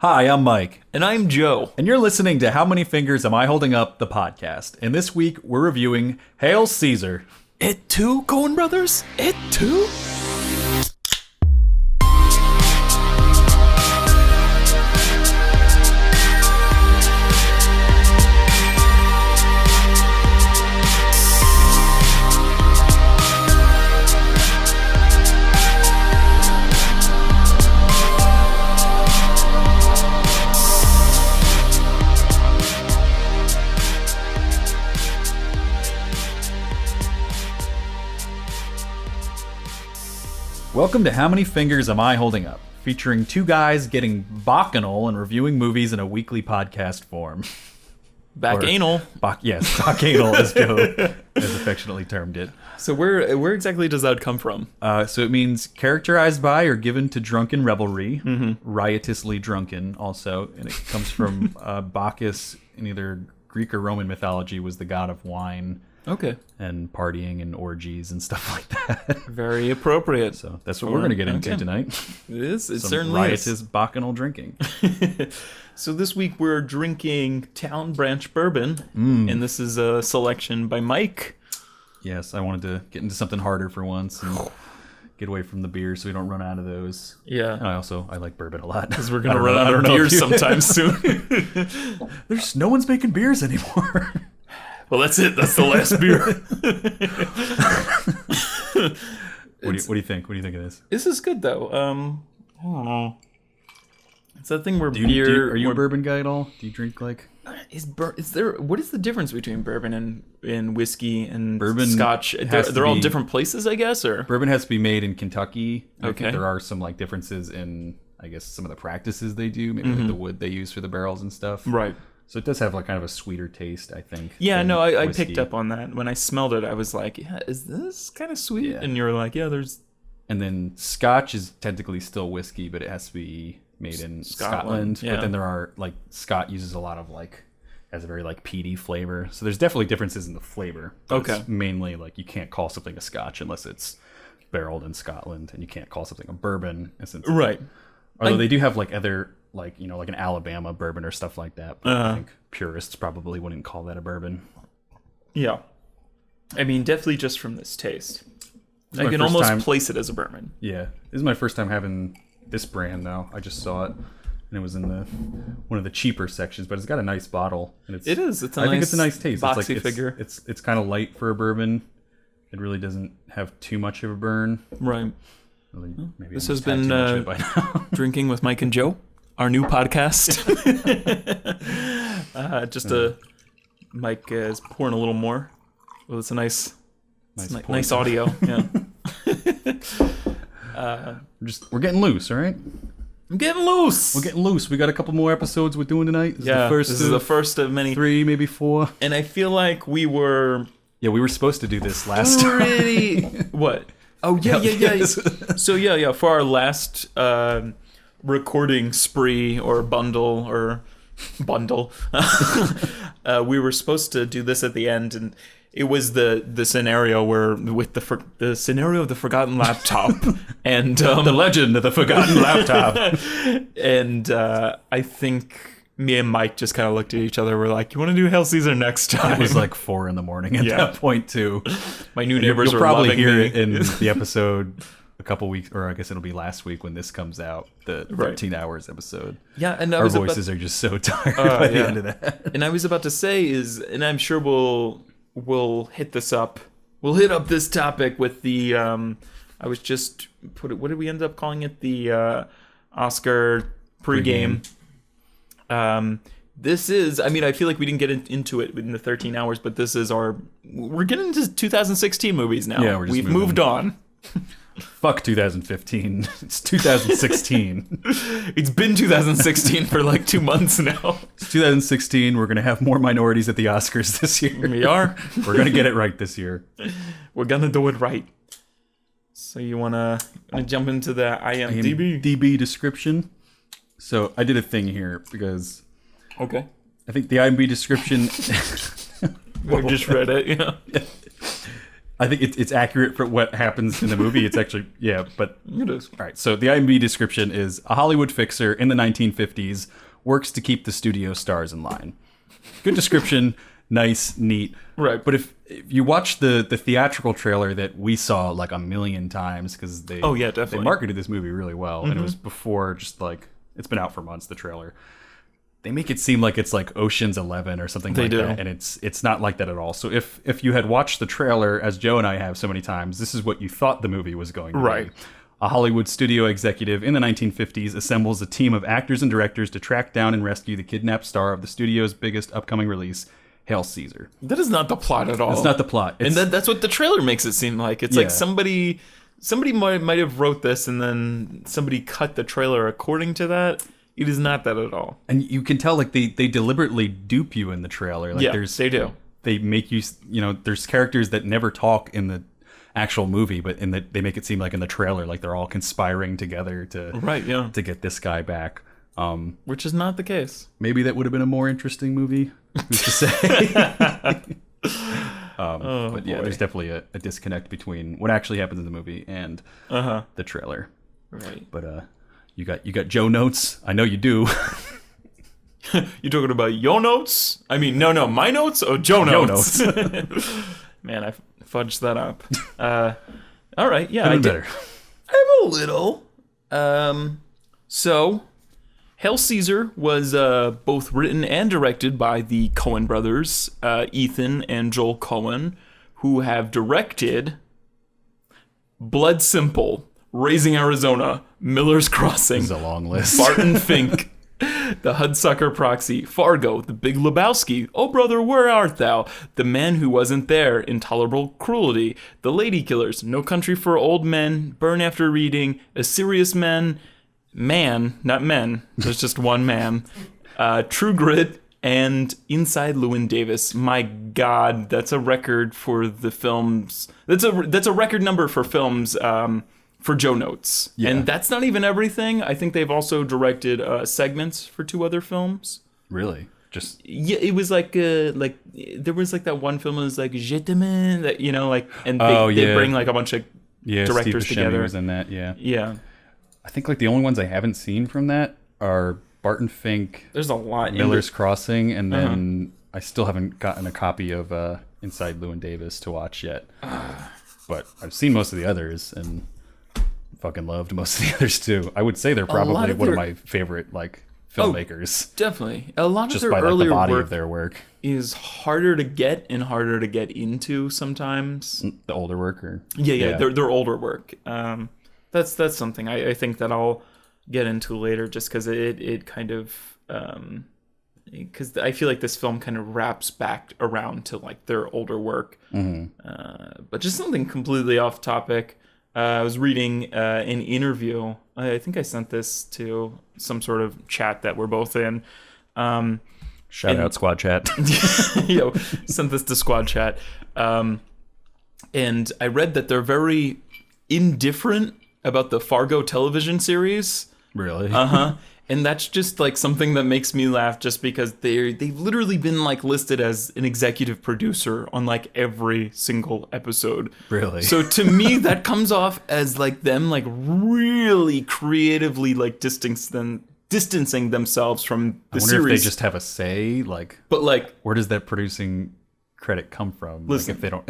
Hi, I'm Mike. And I'm Joe. And you're listening to How Many Fingers Am I Holding Up, the podcast. And this week, we're reviewing Hail Caesar. It too, Coen Brothers? It too? Welcome to How Many Fingers Am I Holding Up, featuring two guys getting bacchanal and reviewing movies in a weekly podcast form. Bacchanal. Yes, bacchanal, as Joe has affectionately termed it. So where exactly does that come from? So it means characterized by or given to drunken revelry, riotously drunken also, and it comes from Bacchus in either Greek or Roman mythology was the god of wine. Okay. And partying and orgies and stuff like that. Very appropriate. So that's what we're going to get into tonight. It is. It Some certainly riotous is. bacchanal drinking. So this week we're drinking Town Branch Bourbon, and this is a selection by Mike. Yes, I wanted to get into something harder for once and get away from the beer so we don't run out of those. Yeah. And I like bourbon a lot. Because we're going to run out of beers sometime soon. There's no one's making beers anymore. Well, that's it. That's the last beer. What do you think? What do you think of this? This is good, though. I don't know. It's that thing where Are you a bourbon guy at all? Do you drink like... What is the difference between bourbon and whiskey and bourbon scotch? They're all different places, I guess, or? Bourbon has to be made in Kentucky. I Okay. think there are some like differences in, I guess, some of the practices they do. Maybe like the wood they use for the barrels and stuff. Right. So it does have like kind of a sweeter taste, I think. Yeah, no, I whiskey. picked up on that. When I smelled it, I was like, yeah, is this kind of sweet? Yeah. And you were like, yeah, there's... And then Scotch is technically still whiskey, but it has to be made in Scotland. Yeah. But then there are, like, Scott uses a lot of, like, has a very, like, peaty flavor. So there's definitely differences in the flavor. But Okay. It's mainly, like, you can't call something a Scotch unless it's barreled in Scotland. And you can't call something a bourbon. Right. Although they do have, like, other... like, you know, like an Alabama bourbon or stuff like that. But I think purists probably wouldn't call that a bourbon. Yeah. I mean, definitely just from this taste. I my can first almost time- place it as a bourbon. Yeah. This is my first time having this brand, though. I just saw it. And it was in one of the cheaper sections, but it's got a nice bottle. And It is. It's a I think nice it's a nice taste. boxy It's like figure. It's kind of light for a bourbon. It really doesn't have too much of a burn. Right. Really, maybe This I has just had been too much of it by now. Drinking with Mike and Joe, our new podcast. Mike is pouring a little more. Well, it's a nice Nice audio. Yeah. We're getting loose, all right? I'm getting loose. We're getting loose. We got a couple more episodes we're doing tonight. This This is the first of many. 3, maybe 4. And I feel like we were Yeah, we were supposed to do this last time. pretty... What? Oh, yeah. So, yeah. For our last recording spree or bundle, we were supposed to do this at the end, and it was the scenario where with the scenario of the forgotten laptop and The legend of the forgotten laptop. and I think me and Mike just kind of looked at each other. We're like, "You want to do Hail Caesar next time?" It was like 4 a.m. at that point too. My new neighbors You'll were probably loving hear me. it in the episode a couple weeks, or I guess it'll be last week when this comes out, the 13 hours episode. Yeah, and Our voices are just so tired by the end of that. And I was about to say and I'm sure we'll hit this up. We'll hit up this topic with the I was just what did we end up calling it? The Oscar pregame. This is, I mean, I feel like we didn't get into it in the 13 hours, but this is we're getting into 2016 movies now. Yeah, we've moved on. Fuck 2015. It's 2016. It's been 2016 for like 2 months now. It's 2016. We're going to have more minorities at the Oscars this year. We are. We're going to get it right this year. We're going to do it right. So you want to jump into the IMDb? IMDb description. So I did a thing here because Okay. I think the IMDb description... We just read it, yeah. I think it's accurate for what happens in the movie. It's actually, yeah, but... It is. All right, so the IMDb description is, a Hollywood fixer in the 1950s works to keep the studio stars in line. Good description, nice, neat. Right. But if you watch the theatrical trailer that we saw like a million times, because they definitely. they marketed this movie really well, and it was before just like, it's been out for months, the trailer. They make it seem like it's like Ocean's 11 or something like that, and it's not like that at all. So if you had watched the trailer, as Joe and I have so many times, this is what you thought the movie was going to be. A Hollywood studio executive in the 1950s assembles a team of actors and directors to track down and rescue the kidnapped star of the studio's biggest upcoming release, Hail Caesar. That is not the plot at all. That's not the plot. And that's what the trailer makes it seem like. It's like somebody might have wrote this and then somebody cut the trailer according to that. It is not that at all. And you can tell like they deliberately dupe you in the trailer. Like they do. They make you, there's characters that never talk in the actual movie, but they make it seem like in the trailer, like they're all conspiring together to get this guy back. Which is not the case. Maybe that would have been a more interesting movie. Who's to say? But yeah, there's definitely a disconnect between what actually happens in the movie and the trailer. Right. But you got Joe notes. I know you do. You talking about your notes? I mean, no, my notes or Joe notes? Man, I fudged that up. All right, yeah, Better. I have a little. So, Hail Caesar was both written and directed by the Coen brothers, Ethan and Joel Coen, who have directed Blood Simple, Raising Arizona, Miller's Crossing, This is a long list. Barton Fink, The Hudsucker Proxy, Fargo, The Big Lebowski, Oh Brother, Where Art Thou, The Man Who Wasn't There, Intolerable Cruelty, The Lady Killers, No Country for Old Men, Burn After Reading, A Serious Man, not men, there's just one man, True Grit, and Inside Llewyn Davis. My God, that's a record for the films. That's a record number for films. For Joe Notes. Yeah. And that's not even everything. I think they've also directed segments for 2 other films. Really? Just it was like there was like that one film that was like Je t'aime, that and they bring like a bunch of directors Steve Buscemi together. was in that, Yeah. I think like the only ones I haven't seen from that are Barton Fink, There's a lot. Miller's Crossing, and then I still haven't gotten a copy of Inside Llewyn Davis to watch yet. But I've seen most of the others and fucking loved most of the others too. I would say they're probably one of my favorite like filmmakers. Definitely. A lot of just their by like, earlier the body work of their work. is harder to get and harder to get into sometimes. The older work, or their older work. That's something I think that I'll get into later, just because it kind of because I feel like this film kind of wraps back around to like their older work. But just something completely off topic. I was reading an interview. I think I sent this to some sort of chat that we're both in. Shout out Squad Chat. Sent this to Squad Chat. And I read that they're very indifferent about the Fargo television series. Really? And that's just like something that makes me laugh, just because they've literally been like listed as an executive producer on like every single episode. Really? So to me, that comes off as like them like really creatively like distancing themselves from the series. I wonder if they just have a say, but like, where does that producing credit come from? Listen, like if they don't.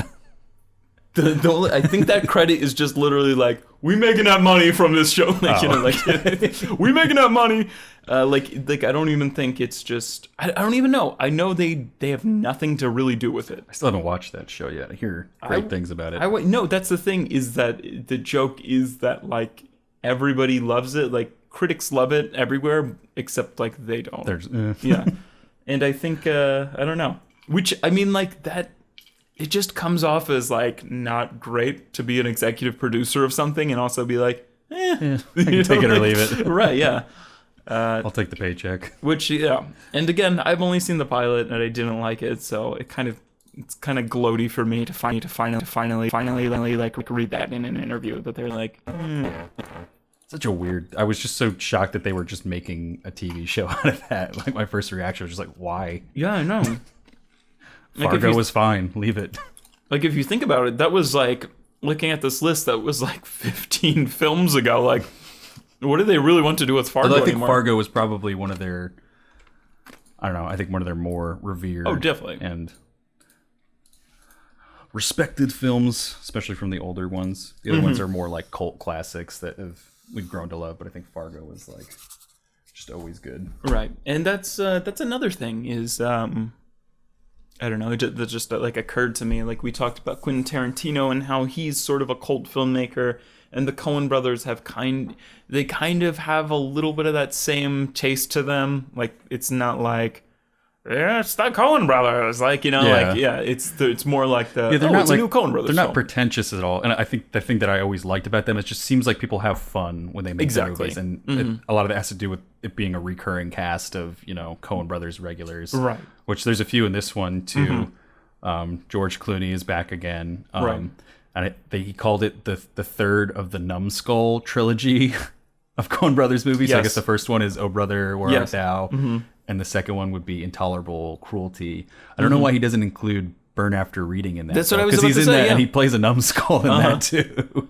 I think that credit is just literally like, we making that money from this show, we making that money. Like I don't even think it's just. I don't even know. I know they have nothing to really do with it. I still haven't watched that show yet. I hear great things about it. No, that's the thing, is that the joke is that like everybody loves it. Like critics love it everywhere except like they don't. Yeah, and I think I don't know. Which I mean, like that. It just comes off as like not great to be an executive producer of something and also be like, I can take it or leave it. Right, yeah. I'll take the paycheck. Which, yeah. And again, I've only seen the pilot and I didn't like it, so it's kind of gloaty for me to finally like read that in an interview, that they're like, Such a weird. I was just so shocked that they were just making a TV show out of that. Like my first reaction was just like, why? Yeah, I know. Fargo was fine. Leave it. Like, if you think about it, that was like, looking at this list, that was like 15 films ago. Like, what do they really want to do with Fargo Although I think anymore? Fargo was probably one of their, I don't know, I think one of their more revered definitely. and respected films, especially from the older ones. The other ones are more like cult classics that we've grown to love, but I think Fargo was like just always good. Right. And that's another thing is, I don't know, that just like occurred to me. Like, we talked about Quentin Tarantino and how he's sort of a cult filmmaker, and the Coen brothers have kind of have a little bit of that same taste to them. Like, it's not like, yeah, it's the Coen brothers. Like, it's more like it's a new Coen brothers. They're not pretentious at all. And I think the thing that I always liked about them, it just seems like people have fun when they make movies, and a lot of it has to do with it being a recurring cast of Coen brothers regulars, right? Which there's a few in this one too. George Clooney is back again, right? And he called it the third of the Numbskull trilogy of Coen brothers movies. Yes. So I guess the first one is Oh Brother, Where Art Thou? Mm-hmm. And the second one would be Intolerable Cruelty. I don't know why he doesn't include Burn After Reading in that. That's what I was about to say. Because he's in that, yeah. and he plays a numbskull in that too.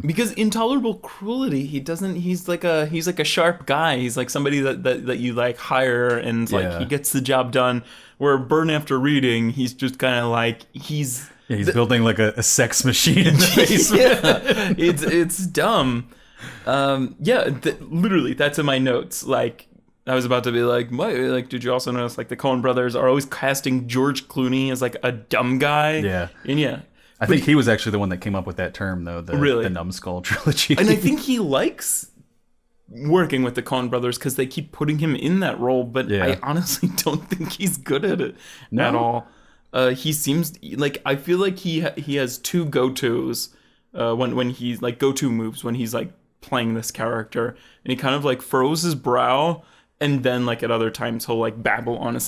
Because Intolerable Cruelty, he's like a sharp guy. He's like somebody that you like hire, and like he gets the job done. Where Burn After Reading, he's just kind of like he's building like a sex machine in the basement. It's dumb. Literally, that's in my notes. Like, I was about to be like, did you also notice like the Coen brothers are always casting George Clooney as like a dumb guy? Yeah. And I think he was actually the one that came up with that term, though, the Numbskull trilogy. And I think he likes working with the Coen brothers because they keep putting him in that role, but I honestly don't think he's good at it at all. He seems like, I feel like he has two go-tos when he's like go-to moves when he's like playing this character, and he kind of like furrows his brow. And then, like, at other times, he'll, like, babble on about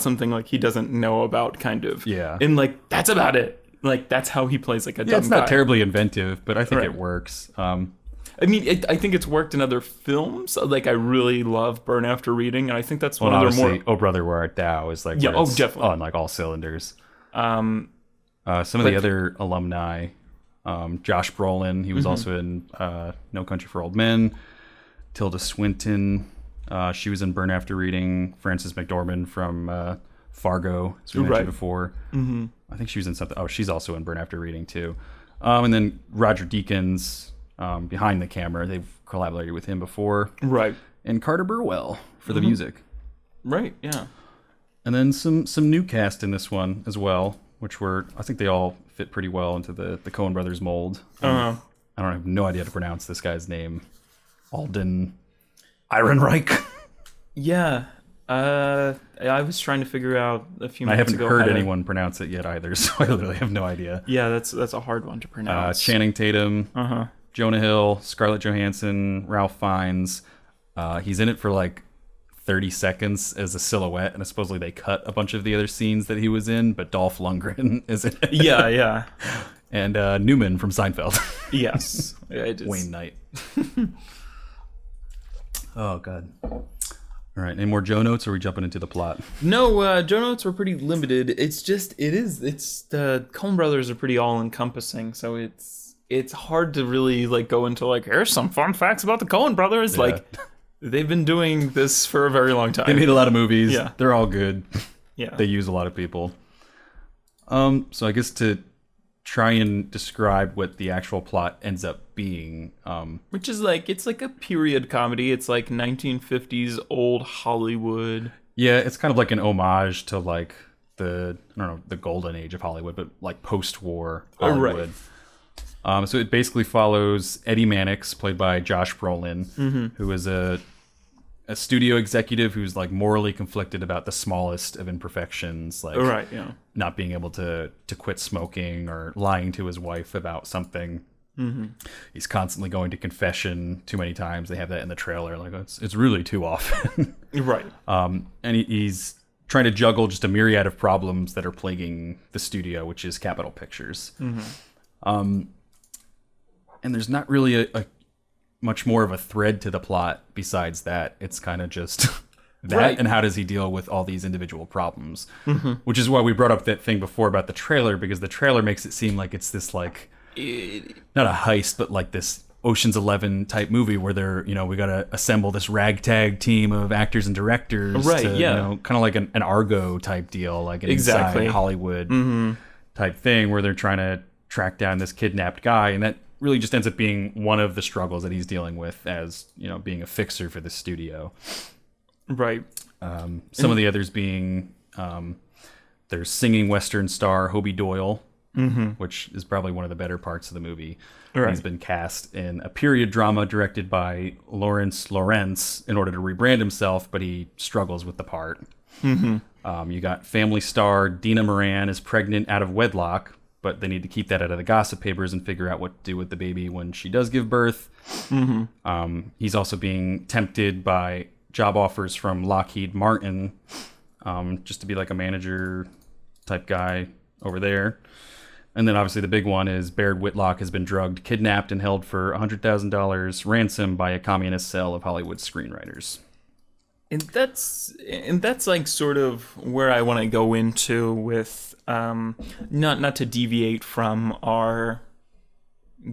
something, like, he doesn't know about, kind of. Yeah. And, like, that's about it. Like, that's how he plays, like, a dumb guy. It's not terribly inventive, but I think it works. I mean, I think it's worked in other films. Like, I really love Burn After Reading, and I think that's one of their more... Oh Brother, Where Art Thou is, like, definitely. on, like, all cylinders. Some of the other alumni, Josh Brolin, he was also in No Country for Old Men. Tilda Swinton, she was in Burn After Reading. Frances McDormand from Fargo, as we mentioned before. Mm-hmm. I think she was in something. Oh, she's also in Burn After Reading too. And then Roger Deakins, behind the camera. They've collaborated with him before. Right. And Carter Burwell for the music. Right, yeah. And then some new cast in this one as well, which I think they all fit pretty well into the Coen brothers mold. I have no idea how to pronounce this guy's name. Alden Ehrenreich. Yeah. I was trying to figure out a few minutes ago. I haven't heard anyone pronounce it yet either, so I literally have no idea. Yeah, that's a hard one to pronounce. Channing Tatum, Jonah Hill, Scarlett Johansson, Ralph Fiennes. He's in it for like 30 seconds as a silhouette, and supposedly they cut a bunch of the other scenes that he was in, but Dolph Lundgren is in it. Yeah. And Newman from Seinfeld. Yes. Wayne Knight. Oh, God. All right. Any more Joe notes, or are we jumping into the plot? No, Joe notes were pretty limited. It's the Coen brothers are pretty all-encompassing, so it's hard to really, like, go into, like, here's some fun facts about the Coen brothers. Yeah. Like, they've been doing this for a very long time. They made a lot of movies. Yeah. They're all good. Yeah. They use a lot of people. So I guess to try and describe what the actual plot ends up being, which is like, it's like a period comedy. It's like 1950s old Hollywood. Yeah, it's kind of like an homage to like the golden age of Hollywood, but like post-war Hollywood. Right. So it basically follows Eddie Mannix, played by Josh Brolin, who is a studio executive who's like morally conflicted about the smallest of imperfections, like not being able to quit smoking or lying to his wife about something. He's constantly going to confession too many times. They have that in the trailer. Like it's really too often. Right. And he's trying to juggle just a myriad of problems that are plaguing the studio, which is Capitol Pictures. And there's not really a much more of a thread to the plot besides that. It's kind of just that, Right. and how does he deal with all these individual problems? Which is why we brought up that thing before about the trailer, because the trailer makes it seem like it's this like not a heist, but like this Ocean's 11 type movie where they're, we got to assemble this ragtag team of actors and directors, Right, to, yeah. kind of like an Argo type deal, like an Exactly. inside Hollywood type thing where they're trying to track down this kidnapped guy, and that really just ends up being one of the struggles that he's dealing with as, being a fixer for the studio. Right. Some of the others being there's singing Western star Hobie Doyle, which is probably one of the better parts of the movie. Right. He's been cast in a period drama directed by Lawrence Lawrence in order to rebrand himself, but he struggles with the part. You got family star Dina Moran is pregnant out of wedlock, but they need to keep that out of the gossip papers and figure out what to do with the baby when she does give birth. He's also being tempted by job offers from Lockheed Martin, just to be like a manager type guy over there. And then obviously the big one is Baird Whitlock has been drugged, kidnapped, and held for $100,000 ransom by a communist cell of Hollywood screenwriters. And that's like sort of where I want to go into with not to deviate from our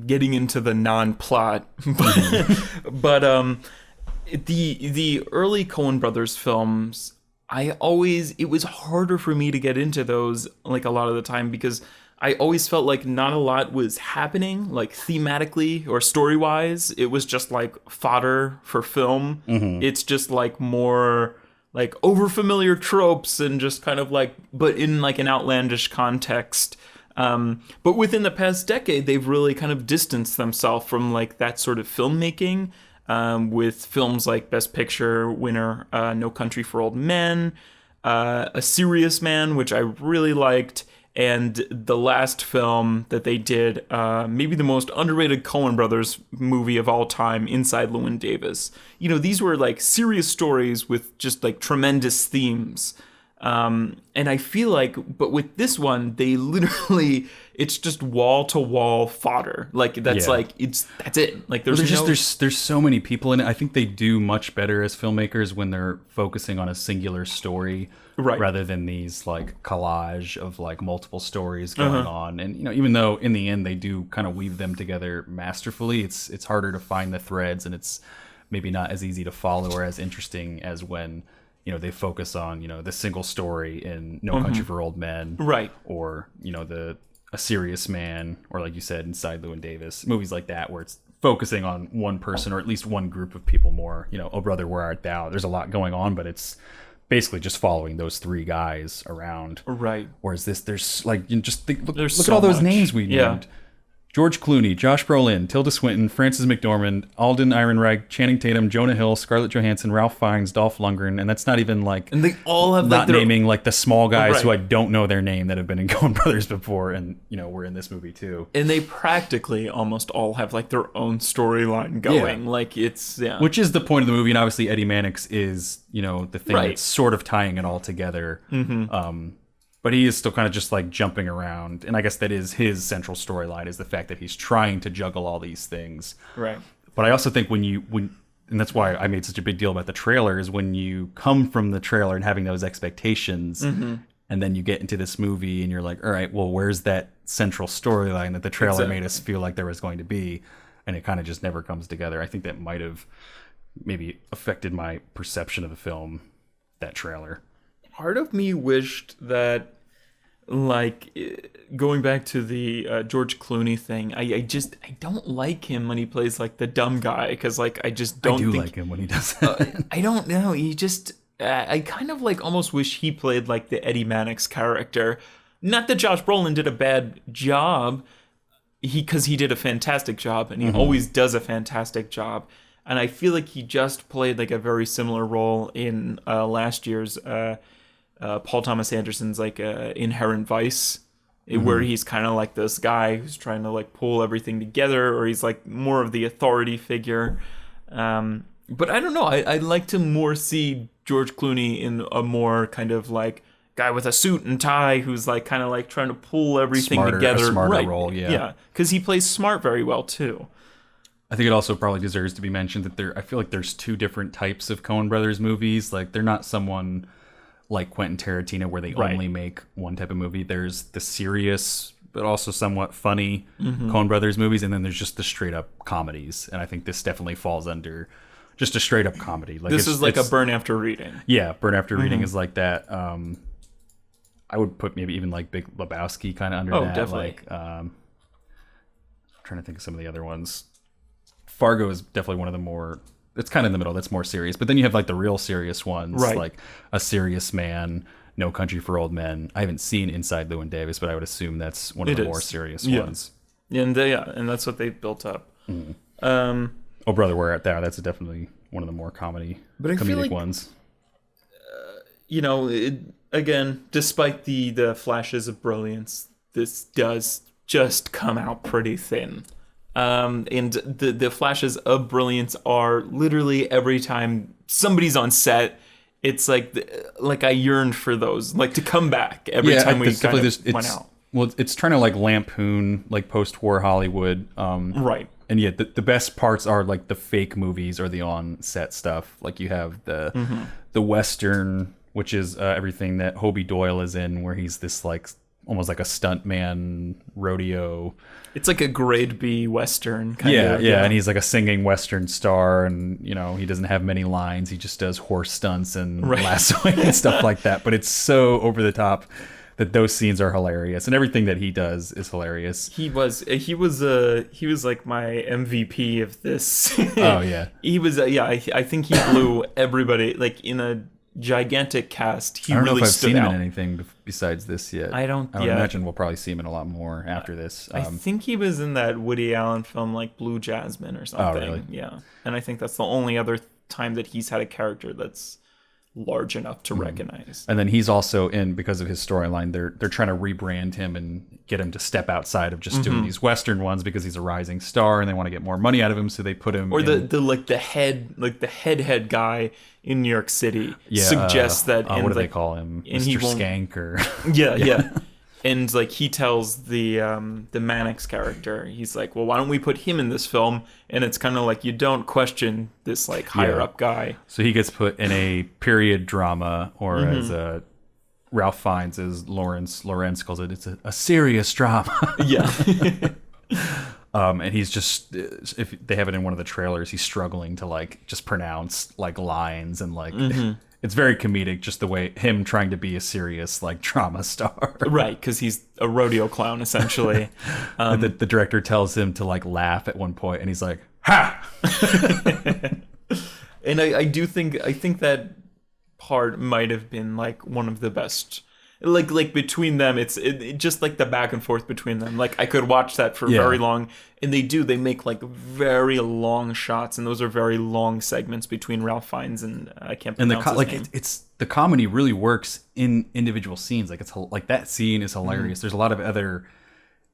getting into the non-plot, but the early Coen Brothers films, it was harder for me to get into those like a lot of the time because I always felt like not a lot was happening, like thematically or story-wise. It was just like fodder for film. It's just like more like overfamiliar tropes and just kind of like, but in like an outlandish context. But within the past decade, they've really kind of distanced themselves from like that sort of filmmaking, with films like Best Picture winner No Country for Old Men, A Serious Man, which I really liked, and the last film that they did, maybe the most underrated Coen Brothers movie of all time, Inside Llewyn Davis. These were like serious stories with just like tremendous themes. And I feel like, but with this one, they literally, it's just wall to wall fodder. Like that's that's it. Like there's so many people in it. I think they do much better as filmmakers when they're focusing on a singular story, right, rather than these like collage of like multiple stories going on. And even though in the end they do kind of weave them together masterfully, it's harder to find the threads, and it's maybe not as easy to follow or as interesting as when they focus on the single story in No Country for Old Men, right, or A Serious Man, or like you said, Inside Llewyn Davis, movies like that where it's focusing on one person or at least one group of people more. Oh Brother, Where Art Thou? There's a lot going on, but it's basically just following those three guys around. Right. Whereas this, there's like, look There's at so all those much. names we named. George Clooney, Josh Brolin, Tilda Swinton, Frances McDormand, Alden Ehrenreich, Channing Tatum, Jonah Hill, Scarlett Johansson, Ralph Fiennes, Dolph Lundgren, and that's not even like, and they all have not like their, naming like the small guys Right. who I don't know their name that have been in Coen Brothers before, and were in this movie too. and they practically almost all have like their own storyline going. Yeah. Like it's Which is the point of the movie, and obviously Eddie Mannix is the thing Right. that's sort of tying it all together. But he is still kind of just like jumping around, and I guess that is his central storyline, is the fact that he's trying to juggle all these things. right. But I also think when and that's why I made such a big deal about the trailer, is when you come from the trailer and having those expectations, and then you get into this movie and you're like, all right, well, where's that central storyline that the trailer made us feel like there was going to be? And it kind of just never comes together. I think that might have maybe affected my perception of the film, that trailer. Part of me wished that, like, going back to the George Clooney thing, I don't like him when he plays like the dumb guy, because like I just don't think like him when he does that. I don't know. He just I kind of like almost wish he played like the Eddie Mannix character. Not that Josh Brolin did a bad job, because he did a fantastic job, and he always does a fantastic job. And I feel like he just played like a very similar role in last year's Paul Thomas Anderson's like Inherent Vice, where he's kind of like this guy who's trying to like pull everything together, or he's like more of the authority figure. But I don't know. I'd like to more see George Clooney in a more kind of like guy with a suit and tie who's like kind of like trying to pull everything together. A smarter right. role, yeah. Yeah, because he plays smart very well too. I think it also probably deserves to be mentioned that I feel like there's two different types of Coen Brothers movies. Like, they're not someone like Quentin Tarantino where they only make one type of movie. There's the serious but also somewhat funny Coen Brothers movies, and then there's just the straight up comedies. And I think this definitely falls under just a straight up comedy. Like, this is like a Burn After Reading. Yeah, Burn After Reading is like that. I would put maybe even like Big Lebowski kind of under that. Definitely. Like, I'm trying to think of some of the other ones. Fargo is definitely one of the more. It's kind of in the middle. That's more serious. But then you have like the real serious ones, like A Serious Man, No Country for Old Men. I haven't seen Inside Llewyn Davis, but I would assume that's one of the more serious ones. And and that's what they've built up. Oh Brother, Where Art Thou? That's definitely one of the more comedic ones. Again, despite the flashes of brilliance, this does just come out pretty thin. And the flashes of brilliance are literally every time somebody's on set, it's like I yearned for those, like to come back every time we kind of went out. Well, it's trying to like lampoon like post-war Hollywood, right? And yet the best parts are like the fake movies or the on-set stuff. Like you have the Western, which is everything that Hobie Doyle is in, where he's this like almost like a stuntman rodeo. It's like a grade B Western kind of. Yeah, and he's like a singing Western star, and he doesn't have many lines. He just does horse stunts and lassoing and stuff like that. But it's so over the top that those scenes are hilarious, and everything that he does is hilarious. He was like my MVP of this. Oh yeah, he was. I think he blew everybody like in a gigantic cast. He I don't really know if I've stood seen out. him in anything besides this yet. I would imagine we'll probably see him in a lot more after this. I think he was in that Woody Allen film like Blue Jasmine or something. Oh, really? Yeah, and I think that's the only other time that he's had a character that's large enough to recognize. And then he's also in, because of his storyline, they're trying to rebrand him and get him to step outside of just doing these Western ones because he's a rising star and they want to get more money out of him, so they put him the head guy in New York City suggests that what do they call him? Mr. Skank or yeah. And like he tells the Mannix character, he's like, well, why don't we put him in this film? And it's kind of like you don't question this like higher up guy. So he gets put in a period drama, or as Ralph Fiennes, as Lorenz calls it, it's a serious drama. Yeah. And he's just, if they have it in one of the trailers, he's struggling to like just pronounce like lines and like. It's very comedic, just the way him trying to be a serious like drama star. Right, because he's a rodeo clown essentially. The director tells him to like laugh at one point, and he's like, "Ha!" And I think that part might have been like one of the best. Like between them, it's just like the back and forth between them. Like I could watch that for very long, and they make like very long shots, and those are very long segments between Ralph Fiennes and I can't pronounce his name. It's the comedy really works in individual scenes. Like it's like that scene is hilarious. There's a lot of other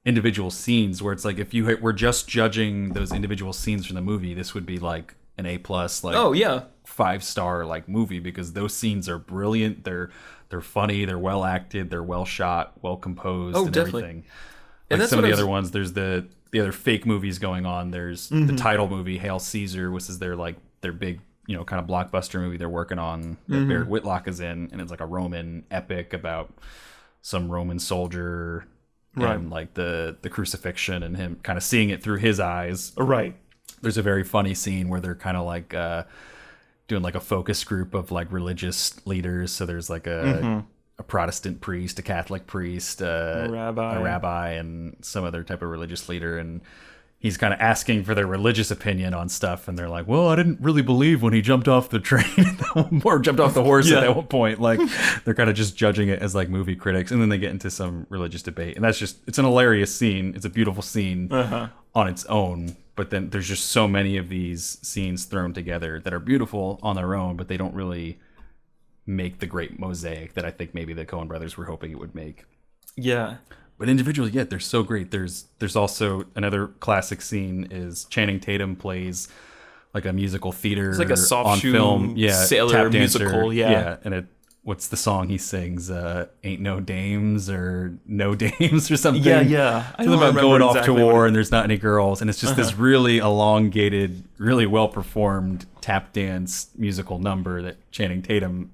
individual scenes where it's like if you were just judging those individual scenes from the movie, this would be like an A+, like 5-star like movie, because those scenes are brilliant. They're funny, they're well acted, they're well shot, well composed, and definitely. everything. Like some of the other ones, there's the other fake movies going on. There's the title movie, Hail Caesar, which is their big, kind of blockbuster movie they're working on that Barrett Whitlock is in, and it's like a Roman epic about some Roman soldier and like the crucifixion and him kind of seeing it through his eyes. Right. There's a very funny scene where they're kind of like doing like a focus group of like religious leaders. So there's like a Protestant priest, a Catholic priest, a rabbi, and some other type of religious leader, and he's kind of asking for their religious opinion on stuff, and they're like, well, I didn't really believe when he jumped off the train or jumped off the horse at that one point. Like they're kind of just judging it as like movie critics, and then they get into some religious debate, and it's an hilarious scene. It's a beautiful scene on its own. But then there's just so many of these scenes thrown together that are beautiful on their own, but they don't really make the great mosaic that I think maybe the Coen brothers were hoping it would make. Yeah. But individually, they're so great. There's also another classic scene is Channing Tatum plays like a musical theater. It's like a soft on shoe film, sailor tap dancer, musical, and what's the song he sings? Ain't no dames or no dames or something. Yeah. I don't about going off to war and there's not any girls, and it's just this really elongated, really well performed tap dance musical number that Channing Tatum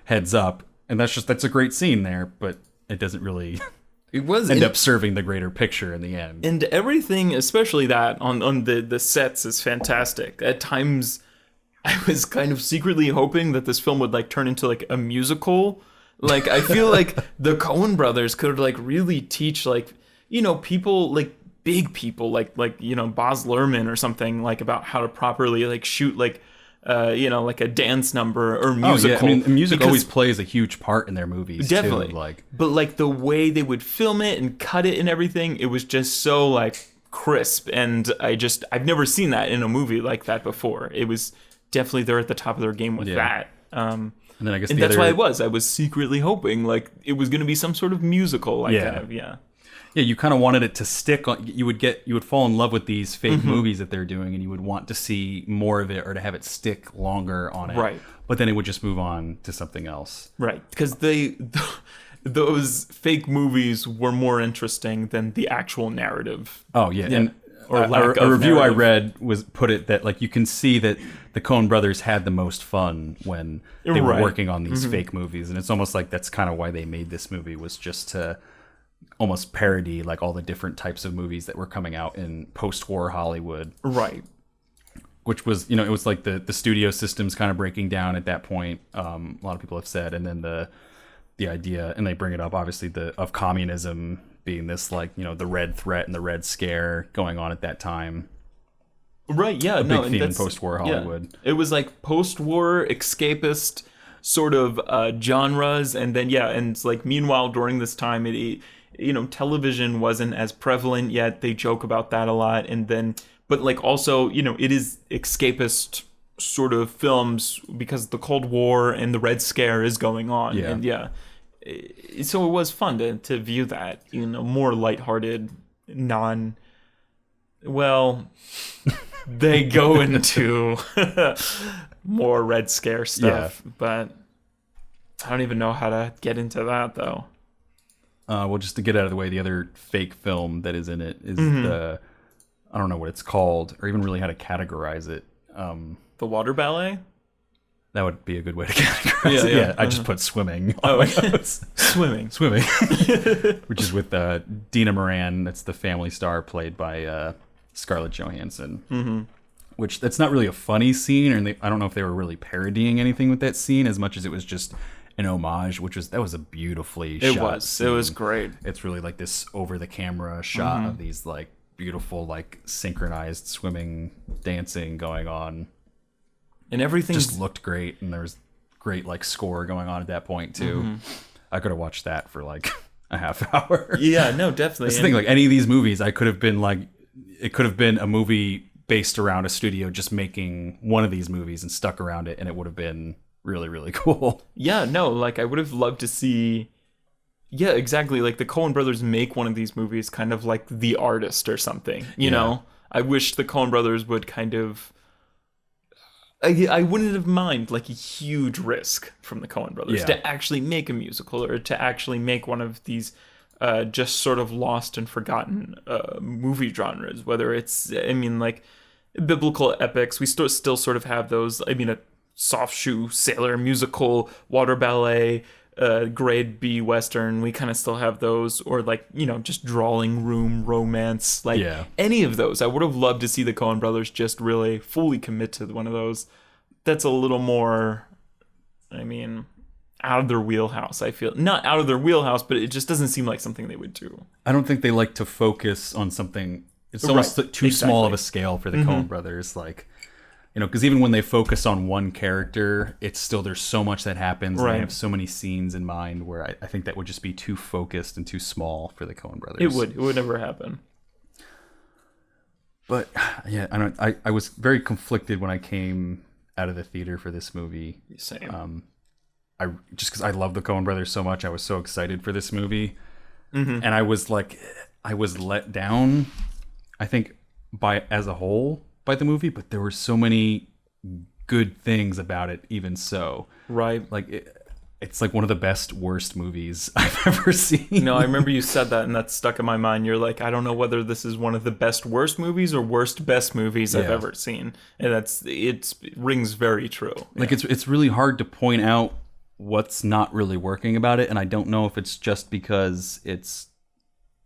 heads up, and that's a great scene there, but it doesn't really end up serving the greater picture in the end. And everything, especially that on the sets, is fantastic. At times, I was kind of secretly hoping that this film would like turn into like a musical. Like I feel like the Coen brothers could like really teach like, you know, people like big people like you know, Baz Luhrmann or something, like about how to properly like shoot like you know, like a dance number or musical. I mean, music always plays a huge part in their movies definitely too, but like the way they would film it and cut it and everything, it was just so like crisp, and I've never seen that in a movie like that before. It was definitely they're at the top of their game with that. And then I guess that's why I was secretly hoping like it was going to be some sort of musical, like kind of, yeah, you kind of wanted it to stick on. You would fall in love with these fake movies that they're doing, and you would want to see more of it or to have it stick longer on it. Right. But then it would just move on to something else. Right. Because those fake movies were more interesting than the actual narrative. Oh yeah. And a review I read put it that like you can see that the Coen brothers had the most fun when they were working on these fake movies, and it's almost like that's kind of why they made this movie, was just to almost parody like all the different types of movies that were coming out in post-war Hollywood. Right. Which was, you know, it was like the studio systems kind of breaking down at that point. A lot of people have said, and then the idea, and they bring it up obviously, of communism being this, like, you know, the red threat and the red scare going on at that time. Right, yeah. A big theme in post-war Hollywood. Yeah. It was like post-war escapist sort of genres, and then, and it's like, meanwhile, during this time, you know, television wasn't as prevalent yet. They joke about that a lot, and then, but like also, you know, it is escapist sort of films because the Cold War and the Red Scare is going on, and so it was fun to view that, you know, more lighthearted, they go into more Red Scare stuff, but I don't even know how to get into that though. Well, just to get out of the way, the other fake film that is in it is I don't know what it's called or even really how to categorize it. The Water Ballet? That would be a good way to categorize it. Yeah, I just put swimming. Swimming. Which is with Dina Moran. That's the family star played by Scarlett Johansson. Which, that's not really a funny scene, and I don't know if they were really parodying anything with that scene as much as it was just an homage, that was a beautifully shot scene. It was great. It's really like this over the camera shot of these like beautiful, like synchronized swimming, dancing going on. And everything just looked great, and there was great like score going on at that point too. I could have watched that for like a half hour. Yeah, no, definitely. That's the thing, like any of these movies, it could have been a movie based around a studio just making one of these movies and stuck around it, and it would have been really, really cool. Yeah, no, like I would have loved to see. Yeah, exactly. Like the Coen brothers make one of these movies kind of like The Artist or something, you know? I wish the Coen brothers would kind of. I wouldn't have mind like a huge risk from the Coen brothers to actually make a musical or to actually make one of these just sort of lost and forgotten movie genres. Whether it's, I mean, like biblical epics, we still sort of have those. I mean, a soft shoe sailor musical, water ballet, grade B Western, we kind of still have those, or like, you know, just drawing room romance, like any of those. I would have loved to see the Coen brothers just really fully commit to one of those. That's a little more, I mean, out of their wheelhouse. I feel not out of their wheelhouse, but it just doesn't seem like something they would do. I don't think they like to focus on something. It's almost too small of a scale for the Coen brothers, like, you know, because even when they focus on one character, it's still, there's so much that happens. And they have so many scenes in mind where I think that would just be too focused and too small for the Coen brothers. It would never happen. But yeah, I was very conflicted when I came out of the theater for this movie. Same. Just because I love the Coen brothers so much, I was so excited for this movie, and I was let down, I think, as a whole by the movie, but there were so many good things about it even so. Right. Like it's like one of the best worst movies I've ever seen. No, I remember you said that, and that's stuck in my mind. You're like, I don't know whether this is one of the best worst movies or worst best movies I've ever seen, and it rings very true. Like it's really hard to point out what's not really working about it, and I don't know if it's just because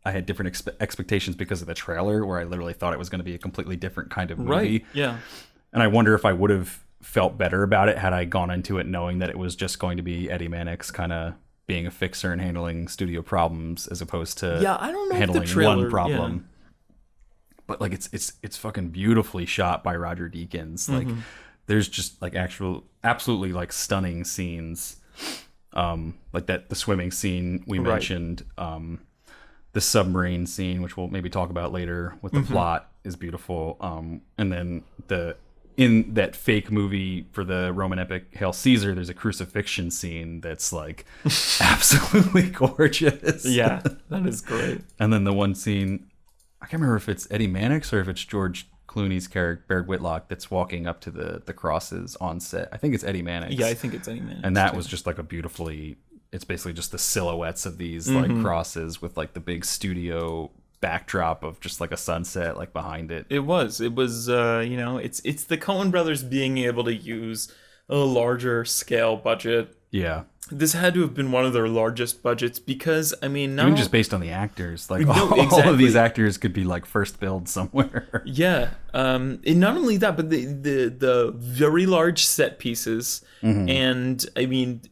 I had different expectations because of the trailer, where I literally thought it was going to be a completely different kind of movie. Right? Yeah. And I wonder if I would have felt better about it had I gone into it knowing that it was just going to be Eddie Mannix kind of being a fixer and handling studio problems as opposed to I don't know handling if the trailer, one problem. But like it's fucking beautifully shot by Roger Deakins. Like there's just like absolutely like stunning scenes. Like the swimming scene we mentioned, the submarine scene, which we'll maybe talk about later with the plot, is beautiful. And then in that fake movie for the Roman epic Hail Caesar, there's a crucifixion scene that's like absolutely gorgeous. Yeah, that is great. And then the one scene, I can't remember if it's Eddie Mannix or if it's George Clooney's character, Baird Whitlock, that's walking up to the crosses on set. I think it's Eddie Mannix. Yeah, I think it's Eddie Mannix. And that was just like it's basically just the silhouettes of these like crosses with like the big studio backdrop of just like a sunset like behind it. It was it's the Coen brothers being able to use a larger scale budget. Yeah. This had to have been one of their largest budgets because, I mean, even just based on the actors, like all of these actors could be like first billed somewhere. Yeah. And not only that, but the very large set pieces. And I mean,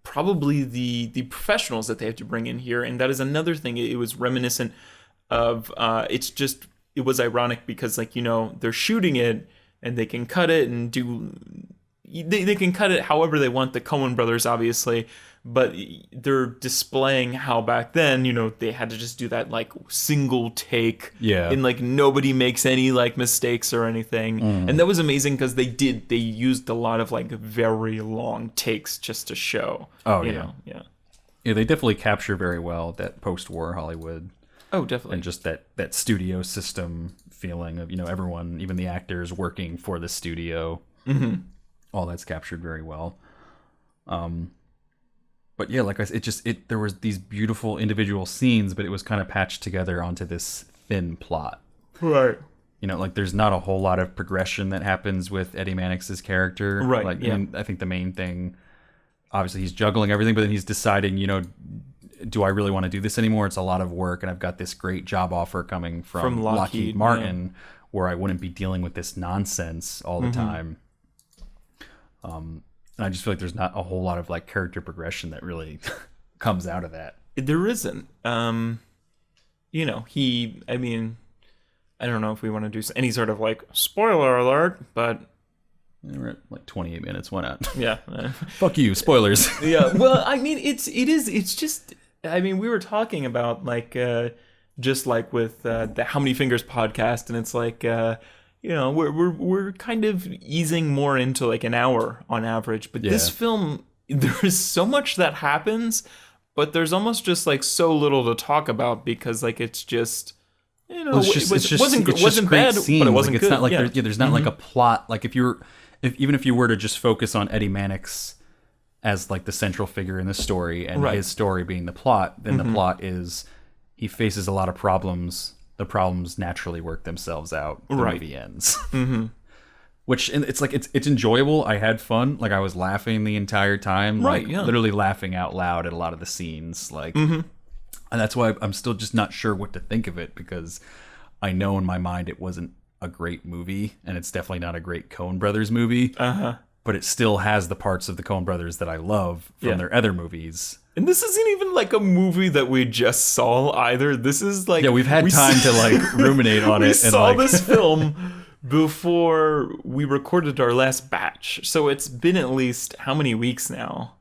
probably the professionals that they have to bring in here, and that is another thing. It was reminiscent of it was ironic because, like, they're shooting it and they can cut it and they can cut it however they want, the Coen brothers obviously, but they're displaying how back then they had to just do that like single take, and like nobody makes any like mistakes or anything. And that was amazing because they used a lot of like very long takes just to show. Yeah, they definitely capture very well that post-war Hollywood. Oh, definitely. And just that studio system feeling of everyone, even the actors, working for the studio. All that's captured very well. But yeah, like I said, there was these beautiful individual scenes, but it was kind of patched together onto this thin plot. Right. Like there's not a whole lot of progression that happens with Eddie Mannix's character. Right. Like, I think the main thing, obviously he's juggling everything, but then he's deciding, do I really want to do this anymore? It's a lot of work, and I've got this great job offer coming from Lockheed Martin, where I wouldn't be dealing with this nonsense all the time. And I just feel like there's not a whole lot of like character progression that really comes out of that. There isn't. I mean, I don't know if we want to do any sort of like spoiler alert, but we're at like 28 minutes. Why not? Yeah. Fuck you, spoilers. Yeah. Well, I mean, it's just. I mean, we were talking about like just like with the How Many Fingers podcast, and it's like. We're kind of easing more into like an hour on average, but this film, there is so much that happens, but there's almost just like so little to talk about because like it's just it wasn't bad, scenes. But it wasn't like, good. It's not like there's not like a plot. Like even if you were to just focus on Eddie Mannix as like the central figure in the story and his story being the plot, then the plot is he faces a lot of problems. The problems naturally work themselves out. The movie ends. Which, and it's like it's enjoyable. I had fun. Like I was laughing the entire time. Literally laughing out loud at a lot of the scenes. Like, and that's why I'm still just not sure what to think of it, because I know in my mind it wasn't a great movie, and it's definitely not a great Coen Brothers movie. But it still has the parts of the Coen Brothers that I love from their other movies. And this isn't even like a movie that we just saw either. This is like... Yeah, we've had time to like ruminate on it. We saw this film before we recorded our last batch. So it's been at least how many weeks now?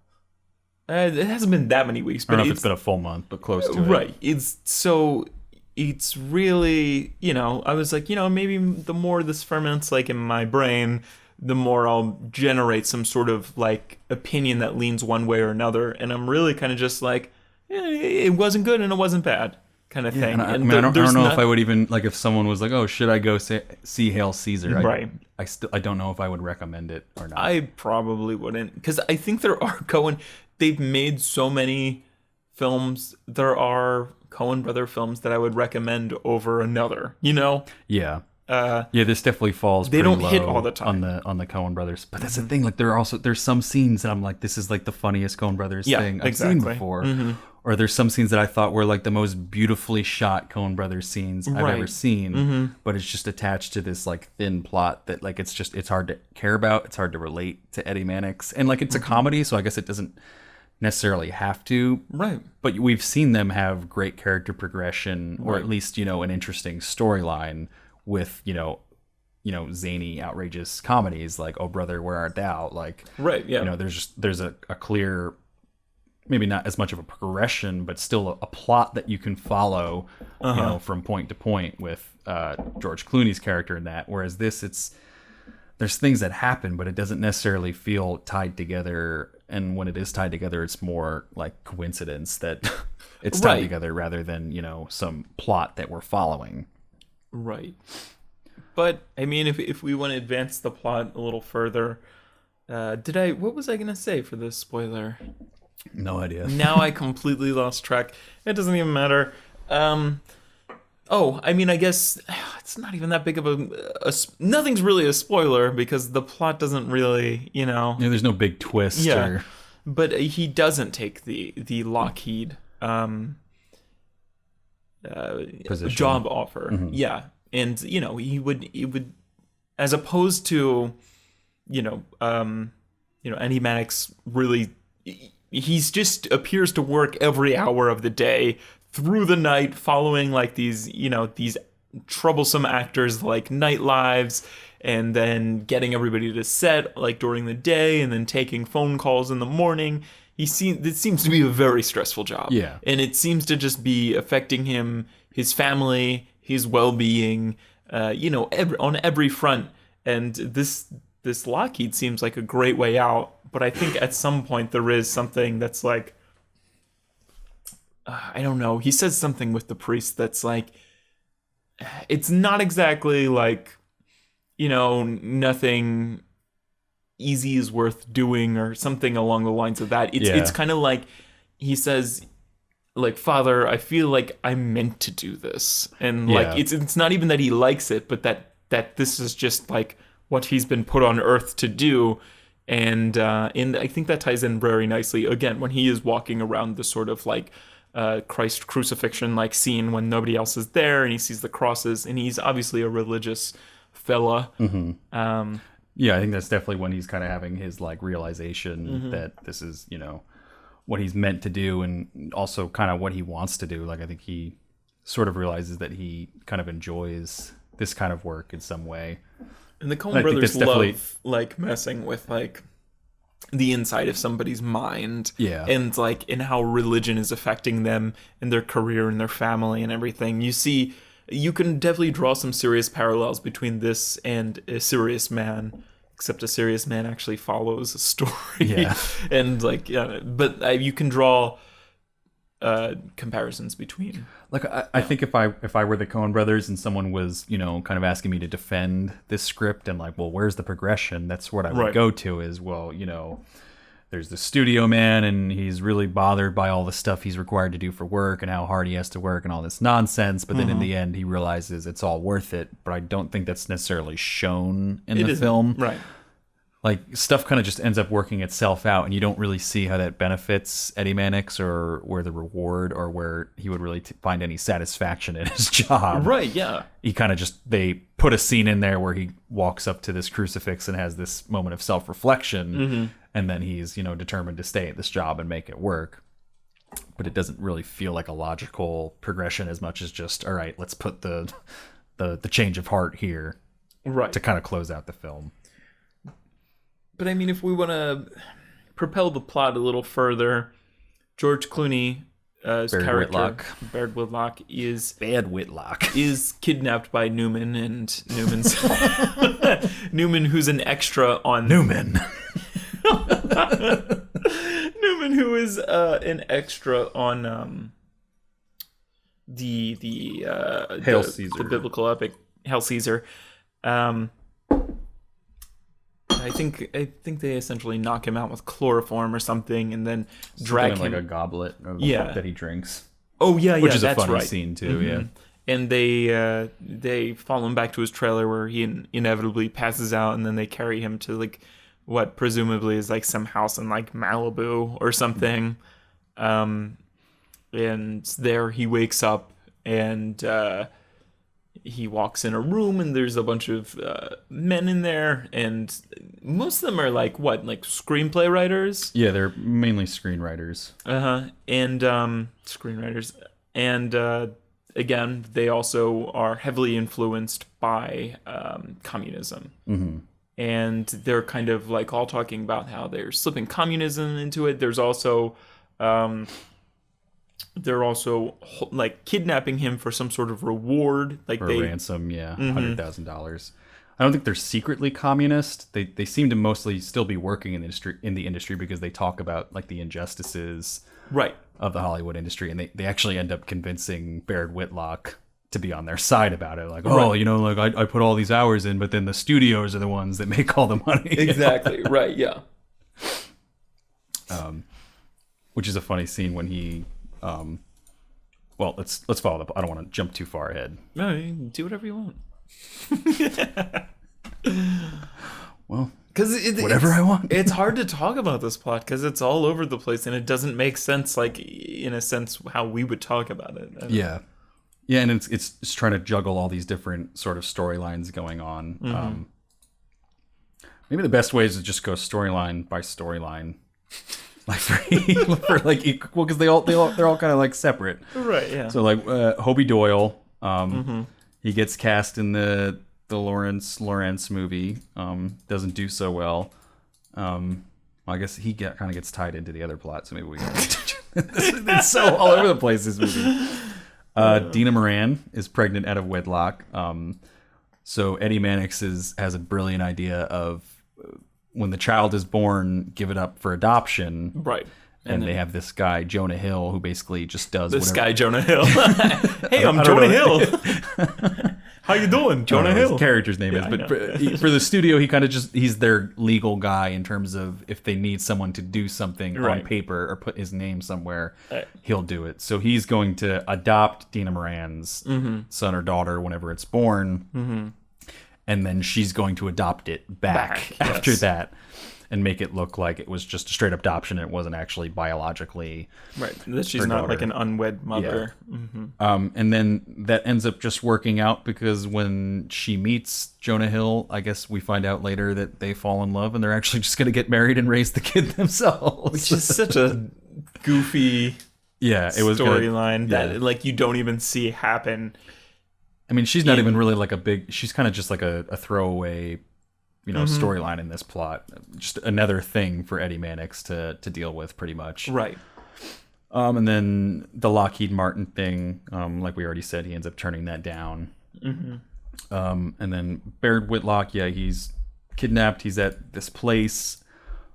It hasn't been that many weeks. But I don't know if it's been a full month, but close to it. Right. It's really, I was like, maybe the more this ferments like in my brain, the more I'll generate some sort of like opinion that leans one way or another. And I'm really kind of just like, it wasn't good and it wasn't bad. kind of Yeah, thing. and I And don't there's know not- if I would even like if someone was like, "Oh, should I go see Hail Caesar?" Right. I don't know if I would recommend it or not. I probably wouldn't, because I think there are they've made so many films. There are Coen brother films that I would recommend over another. Yeah. This definitely falls. They pretty don't hit low all the time. on the Coen brothers. But that's the thing. Like there's some scenes that I'm like, this is like the funniest Coen brothers thing I've seen before. Or there's some scenes that I thought were like the most beautifully shot Coen brothers scenes I've ever seen. But it's just attached to this like thin plot that like it's hard to care about. It's hard to relate to Eddie Mannix, and like it's a comedy, so I guess it doesn't necessarily have to. Right. But we've seen them have great character progression, or at least an interesting storyline with zany, outrageous comedies like Oh Brother, Where Art Thou? Like, Right. Yeah. there's a clear, maybe not as much of a progression, but still a plot that you can follow, from point to point with George Clooney's character in that. Whereas there's things that happen, but it doesn't necessarily feel tied together. And when it is tied together, it's more like coincidence that it's tied together rather than some plot that we're following. Right. But I mean, if we want to advance the plot a little further, what was I gonna say for this spoiler? No idea. Now I completely lost track. It doesn't even matter. I mean, I guess it's not even that big of nothing's really a spoiler because the plot doesn't really, There's no big twist. Yeah. But he doesn't take the Lockheed Position. job offer. Yeah. And he would as opposed to Eddie Mannix really, he's just appears to work every hour of the day through the night, following like these troublesome actors like Night Lives, and then getting everybody to set like during the day, and then taking phone calls in the morning. It seems to be a very stressful job. Yeah. And it seems to just be affecting him, his family, his well-being, on every front. And this Lockheed seems like a great way out. But I think at some point there is something that's like, I don't know. He says something with the priest that's like, it's not exactly like, nothing easy is worth doing or something along the lines of that. It's kind of like he says, like, Father, I feel like I'm meant to do this. And like, it's not even that he likes it, but that this is just like what he's been put on earth to do. And I think that ties in very nicely, again, when he is walking around the sort of like Christ crucifixion like scene when nobody else is there, and he sees the crosses, and he's obviously a religious fella. I think that's definitely when he's kind of having his like realization that this is what he's meant to do, and also kind of what he wants to do. Like I think he sort of realizes that he kind of enjoys this kind of work in some way. And the Coen brothers love like messing with like the inside of somebody's mind, and like in how religion is affecting them and their career and their family and everything. You can definitely draw some serious parallels between this and A Serious Man, except A Serious Man actually follows a story, and like but you can draw comparisons between. Like I think if I were the Coen brothers and someone was kind of asking me to defend this script and like, well, where's the progression? That's what I would go to is, well, there's the studio man and he's really bothered by all the stuff he's required to do for work and how hard he has to work and all this nonsense. But then in the end, he realizes it's all worth it. But I don't think that's necessarily shown in the film. Right. Like stuff kind of just ends up working itself out, and you don't really see how that benefits Eddie Mannix or where the reward or where he would really find any satisfaction in his job. Right, yeah. He kind of they put a scene in there where he walks up to this crucifix and has this moment of self-reflection, and then he's, determined to stay at this job and make it work. But it doesn't really feel like a logical progression as much as just, all right, let's put the change of heart here to kind of close out the film. But I mean, if we want to propel the plot a little further, George Clooney's character, Baird Whitlock, is kidnapped by Newman, and Newman's Newman, who's an extra on Newman, who is an extra on Hail Caesar. the biblical epic Hail Caesar. I think they essentially knock him out with chloroform or something, and then drag him like a goblet that he drinks. Oh yeah, which is that's a funny right. scene too. Yeah, and they follow him back to his trailer where he inevitably passes out, and then they carry him to like what presumably is like some house in like Malibu or something. And there he wakes up, and he walks in a room, and there's a bunch of men in there, and most of them are like screenplay writers. Yeah, they're mainly screenwriters. And screenwriters, and again, they also are heavily influenced by communism. Mm-hmm. And they're kind of like all talking about how they're slipping communism into it. There's also they're also like kidnapping him for some sort of reward, like ransom, $100,000. I don't think they're secretly communist. They seem to mostly still be working in the industry because they talk about like the injustices of the Hollywood industry, and they actually end up convincing Baird Whitlock to be on their side about it. Like, I put all these hours in, but then the studios are the ones that make all the money. Exactly. Right. Yeah. Which is a funny scene when he. Well, let's follow up. I don't want to jump too far ahead. No, you can do whatever you want. Well, because whatever I want. It's hard to talk about this plot because it's all over the place, and it doesn't make sense. Like in a sense, how we would talk about it. Yeah, and it's trying to juggle all these different sort of storylines going on. Mm-hmm. Maybe the best way is to just go storyline by storyline. Like for like equal, because they're all kind of like separate, right? Yeah. So like Hobie Doyle, he gets cast in the Lawrence movie, doesn't do so well. I guess he kind of gets tied into the other plot, so maybe we. It's so all over the place, this movie. Dina Moran is pregnant out of wedlock. So Eddie Mannix has a brilliant idea of. When the child is born, give it up for adoption. Right. And they have this guy, Jonah Hill, who basically just does this whatever. guy, Jonah Hill. Hey, I'm Jonah Hill. How you doing? Jonah Hill. His character's name is. But for the studio, he kind of he's their legal guy in terms of if they need someone to do something on paper or put his name somewhere, he'll do it. So he's going to adopt Dina Moran's son or daughter whenever it's born. Mm-hmm. And then she's going to adopt it back after that and make it look like it was just a straight adoption. It wasn't actually biologically that she's not like an unwed mother. Yeah. Mm-hmm. And then that ends up just working out because when she meets Jonah Hill, I guess we find out later that they fall in love and they're actually just going to get married and raise the kid themselves. Which is such a goofy storyline that like you don't even see happen. I mean, she's not even really like she's kind of just like a throwaway, storyline in this plot. Just another thing for Eddie Mannix to deal with pretty much. Right. And then the Lockheed Martin thing, like we already said, he ends up turning that down. Mm-hmm. And then Baird Whitlock, he's kidnapped. He's at this place.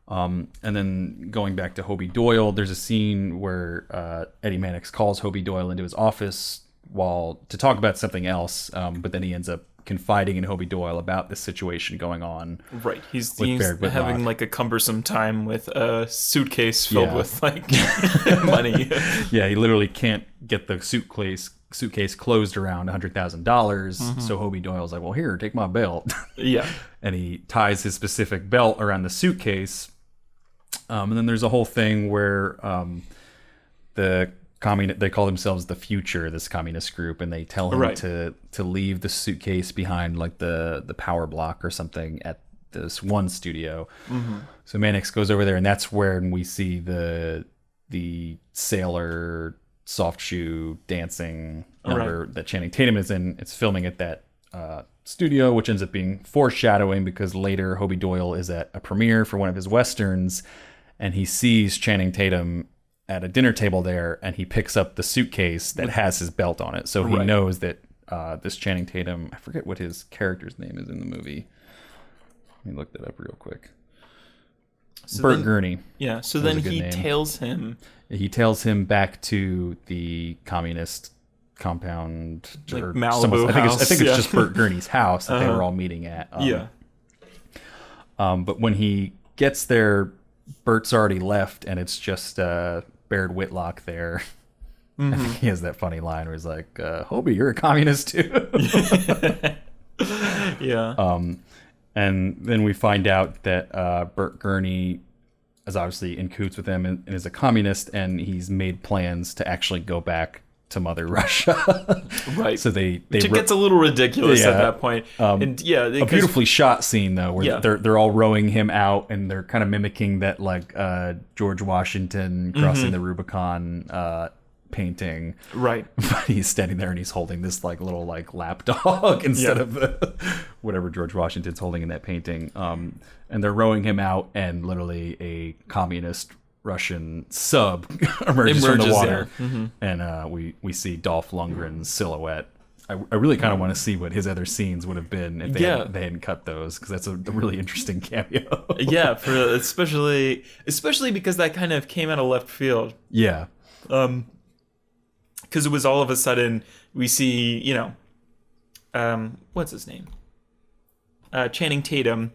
And then going back to Hobie Doyle, there's a scene where Eddie Mannix calls Hobie Doyle into his office to talk about something else, but then he ends up confiding in Hobie Doyle about this situation going on. Right, he's having like a cumbersome time with a suitcase filled with like money. Yeah, he literally can't get the suitcase closed around $100,000. Mm-hmm. So Hobie Doyle's like, "Well, here, take my belt." Yeah, and he ties his specific belt around the suitcase. And then there's a whole thing where they call themselves the Future, this communist group, and they tell him to leave the suitcase behind like the power block or something at this one studio. Mm-hmm. So Mannix goes over there, and that's where we see the sailor soft shoe dancing number that Channing Tatum is in. It's filming at that studio, which ends up being foreshadowing because later Hobie Doyle is at a premiere for one of his westerns, and he sees Channing Tatum at a dinner table there, and he picks up the suitcase that has his belt on it. So he knows that this Channing Tatum, I forget what his character's name is in the movie. Let me look that up real quick. So Bert Gurney. Yeah, so then he tails him. He tails him back to the communist compound, Like or Malibu I think it's house, just Bert Gurney's house that they were all meeting at. But when he gets there, Bert's already left, and it's just Baird Whitlock there. I think he has that funny line where he's like, Hobie, you're a communist too. Yeah. And then we find out that Bert Gurney is obviously in cahoots with him and is a communist, and he's made plans to actually go back to Mother Russia. Right. So it gets a little ridiculous at that point. And a beautifully shot scene though, where they're all rowing him out, and they're kind of mimicking that like George Washington crossing the Rubicon painting. Right. But he's standing there and he's holding this like little like lap dog instead of whatever George Washington's holding in that painting. And they're rowing him out, and literally a communist Russian sub emerges from the water, and we see Dolph Lundgren's silhouette. I really kind of want to see what his other scenes would have been if they hadn't cut those, because that's a really interesting cameo. Yeah, for especially because that kind of came out of left field. Yeah. Because it was all of a sudden we see, what's his name? Channing Tatum.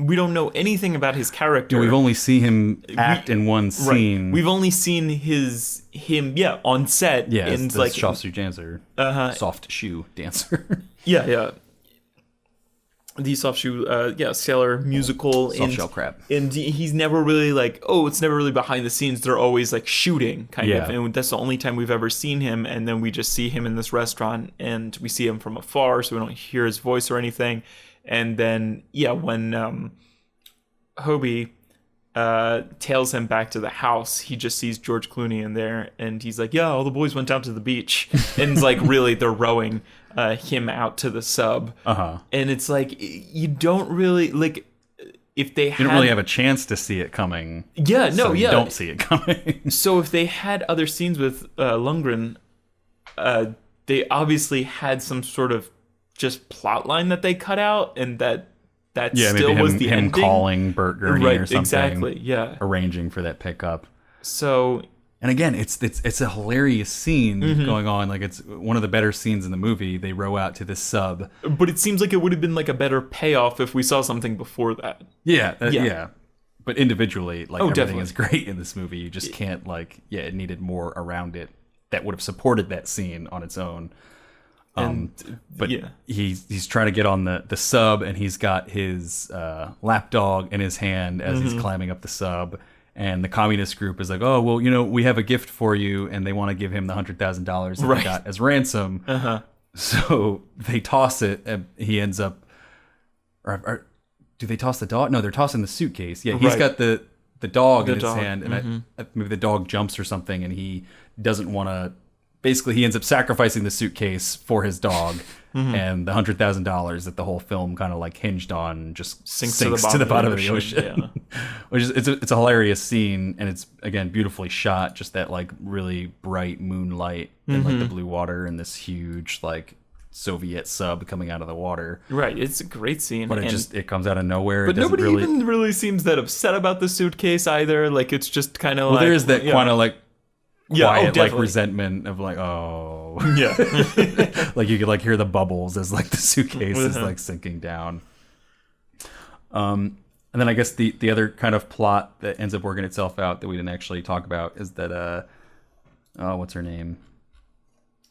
We don't know anything about his character. Yeah, we've only seen him act in one scene. Right. We've only seen him on set. Yeah, and like soft shoe dancer. Soft shoe dancer. Yeah. The soft shoe, sailor musical. Soft shell crab. And he's never really it's never really behind the scenes. They're always like shooting kind of. And that's the only time we've ever seen him. And then we just see him in this restaurant, and we see him from afar, so we don't hear his voice or anything. And then, when Hobie tails him back to the house, he just sees George Clooney in there, and he's like, all the boys went down to the beach. And it's like, really, they're rowing him out to the sub. And it's like, you don't really, like, if they had... You don't really have a chance to see it coming. Yeah, no, you don't see it coming. So if they had other scenes with Lundgren, they obviously had some sort of just plot line that they cut out, and that still was the ending. Him calling Bert Gurney or something. Exactly, yeah. Arranging for that pickup. So... And again, it's a hilarious scene going on. Like, it's one of the better scenes in the movie. They row out to this sub. But it seems like it would have been like a better payoff if we saw something before that. Yeah. But individually, everything definitely is great in this movie. You just can't, it needed more around it that would have supported that scene on its own. He's trying to get on the sub, and he's got his lapdog in his hand as he's climbing up the sub. And the communist group is like, oh, well, we have a gift for you, and they want to give him the $100,000 that they got as ransom. So they toss it, and he ends up. Or do they toss the dog? No, they're tossing the suitcase. Yeah, he's got the dog in his hand, and maybe the dog jumps or something, and he doesn't want to. Basically, he ends up sacrificing the suitcase for his dog, and the $100,000 that the whole film kind of hinged on just sinks to the bottom of the ocean. Which is it's a hilarious scene, and it's again beautifully shot. Just that really bright moonlight and the blue water, and this huge Soviet sub coming out of the water. Right, it's a great scene, but it comes out of nowhere. But nobody even really seems that upset about the suitcase either. It's just kind of there's that kind of quiet resentment of yeah. You could hear the bubbles as the suitcase is sinking down. And then I guess the other kind of plot that ends up working itself out that we didn't actually talk about is that what's her name?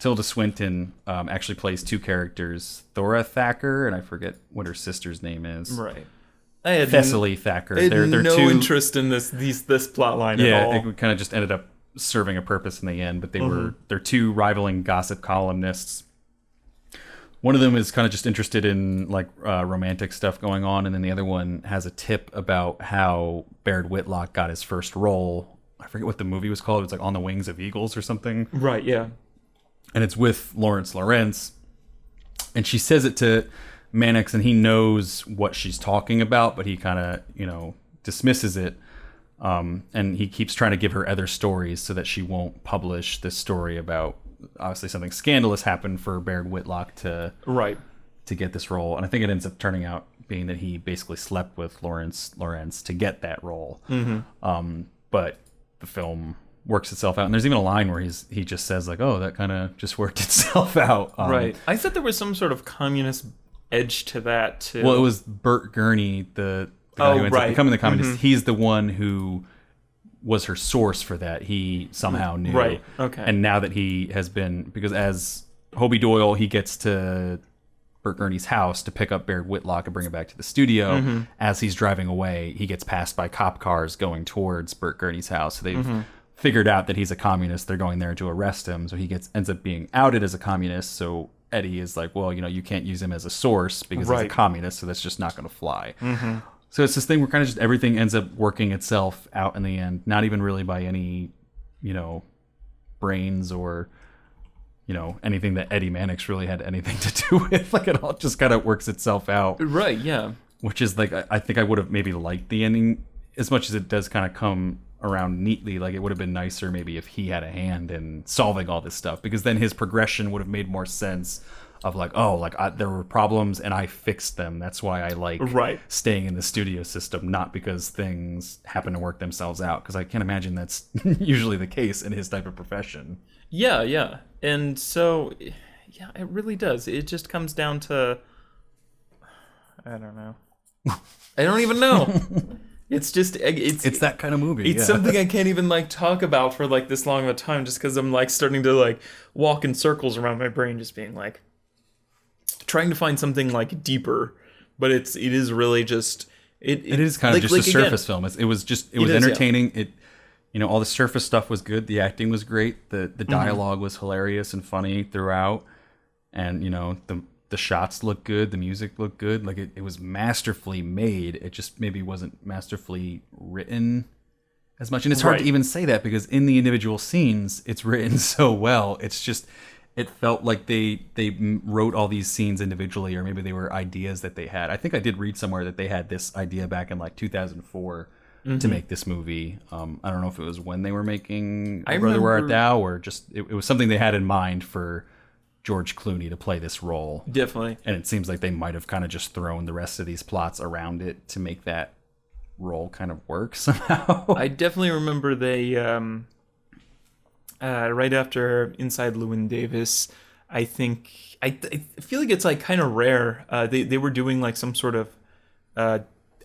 Tilda Swinton actually plays two characters, Thora Thacker, and I forget what her sister's name is. Right. I had Thessaly Thacker. I had no interest in this plot line at all. Yeah, it kind of just ended up serving a purpose in the end, but they're two rivaling gossip columnists. One of them is kind of just interested in romantic stuff going on, and then the other one has a tip about how Baird Whitlock got his first role. I forget what the movie was called. It was On the Wings of Eagles or something. Right, yeah. And it's with Lawrence Lawrence, and she says it to Mannix, and he knows what she's talking about, but he kind of dismisses it. And he keeps trying to give her other stories so that she won't publish this story about obviously something scandalous happened for Baird Whitlock to get this role. And I think it ends up turning out being that he basically slept with Lawrence to get that role. But the film works itself out. And there's even a line where he just says like, "Oh, that kind of just worked itself out." Right. I thought there was some sort of communist edge to that too. Well, it was Bert Gurney, the guy who ends up becoming the communist. He's the one who was her source for that. He somehow knew. Right. Okay. And now that he has been, because as Hobie Doyle, he gets to Bert Gurney's house to pick up Baird Whitlock and bring it back to the studio. As he's driving away, he gets passed by cop cars going towards Bert Gurney's house. So they've figured out that he's a communist. They're going there to arrest him. So he ends up being outed as a communist. So Eddie is like, well, you can't use him as a source because he's a communist. So that's just not going to fly. So it's this thing where kind of just everything ends up working itself out in the end, not even really by any, brains or, anything that Eddie Mannix really had anything to do with. Like it all just kind of works itself out. Right, yeah. Which is like, I think I would have maybe liked the ending as much as it does kind of come around neatly. Like it would have been nicer maybe if he had a hand in solving all this stuff, because then his progression would have made more sense. Of like, there were problems and I fixed them. That's why I like staying in the studio system, not because things happen to work themselves out. Because I can't imagine that's usually the case in his type of profession. Yeah, yeah. And so, yeah, it really does. It just comes down to, I don't know. I don't even know. It's just, it's that kind of movie. It's something I can't even talk about for this long of a time, just because I'm starting to walk in circles around my brain, just being trying to find something deeper, but it is really just it is kind of just a surface film. It was entertaining. Yeah. All the surface stuff was good. The acting was great. The dialogue was hilarious and funny throughout, and the shots looked good. The music looked good. Like it was masterfully made. It just maybe wasn't masterfully written as much. And it's hard to even say that because in the individual scenes, it's written so well. It's just. It felt like they wrote all these scenes individually, or maybe they were ideas that they had. I think I did read somewhere that they had this idea back in 2004 to make this movie. I don't know if it was when they were making Brother Where Art Thou, or just it was something they had in mind for George Clooney to play this role. Definitely. And it seems like they might have kind of just thrown the rest of these plots around it to make that role kind of work somehow. I definitely remember they... right after Inside Llewyn Davis, I think I feel like it's kind of rare. They were doing some sort of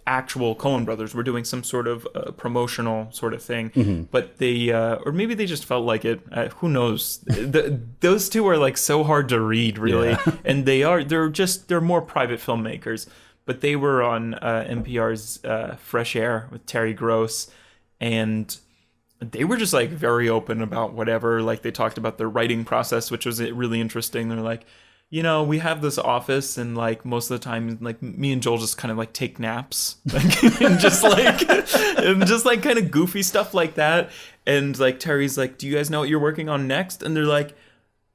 actual Coen brothers were doing some sort of promotional sort of thing, but they or maybe they just felt like it. Who knows? Those two are so hard to read, really, and they're more private filmmakers. But they were on NPR's Fresh Air with Terry Gross, and they were just very open about whatever. They talked about their writing process, which was really interesting. They're like, we have this office, and most of the time, me and Joel just kind of take naps, and just kind of goofy stuff like that. And Terry's like, "Do you guys know what you're working on next?" And they're like,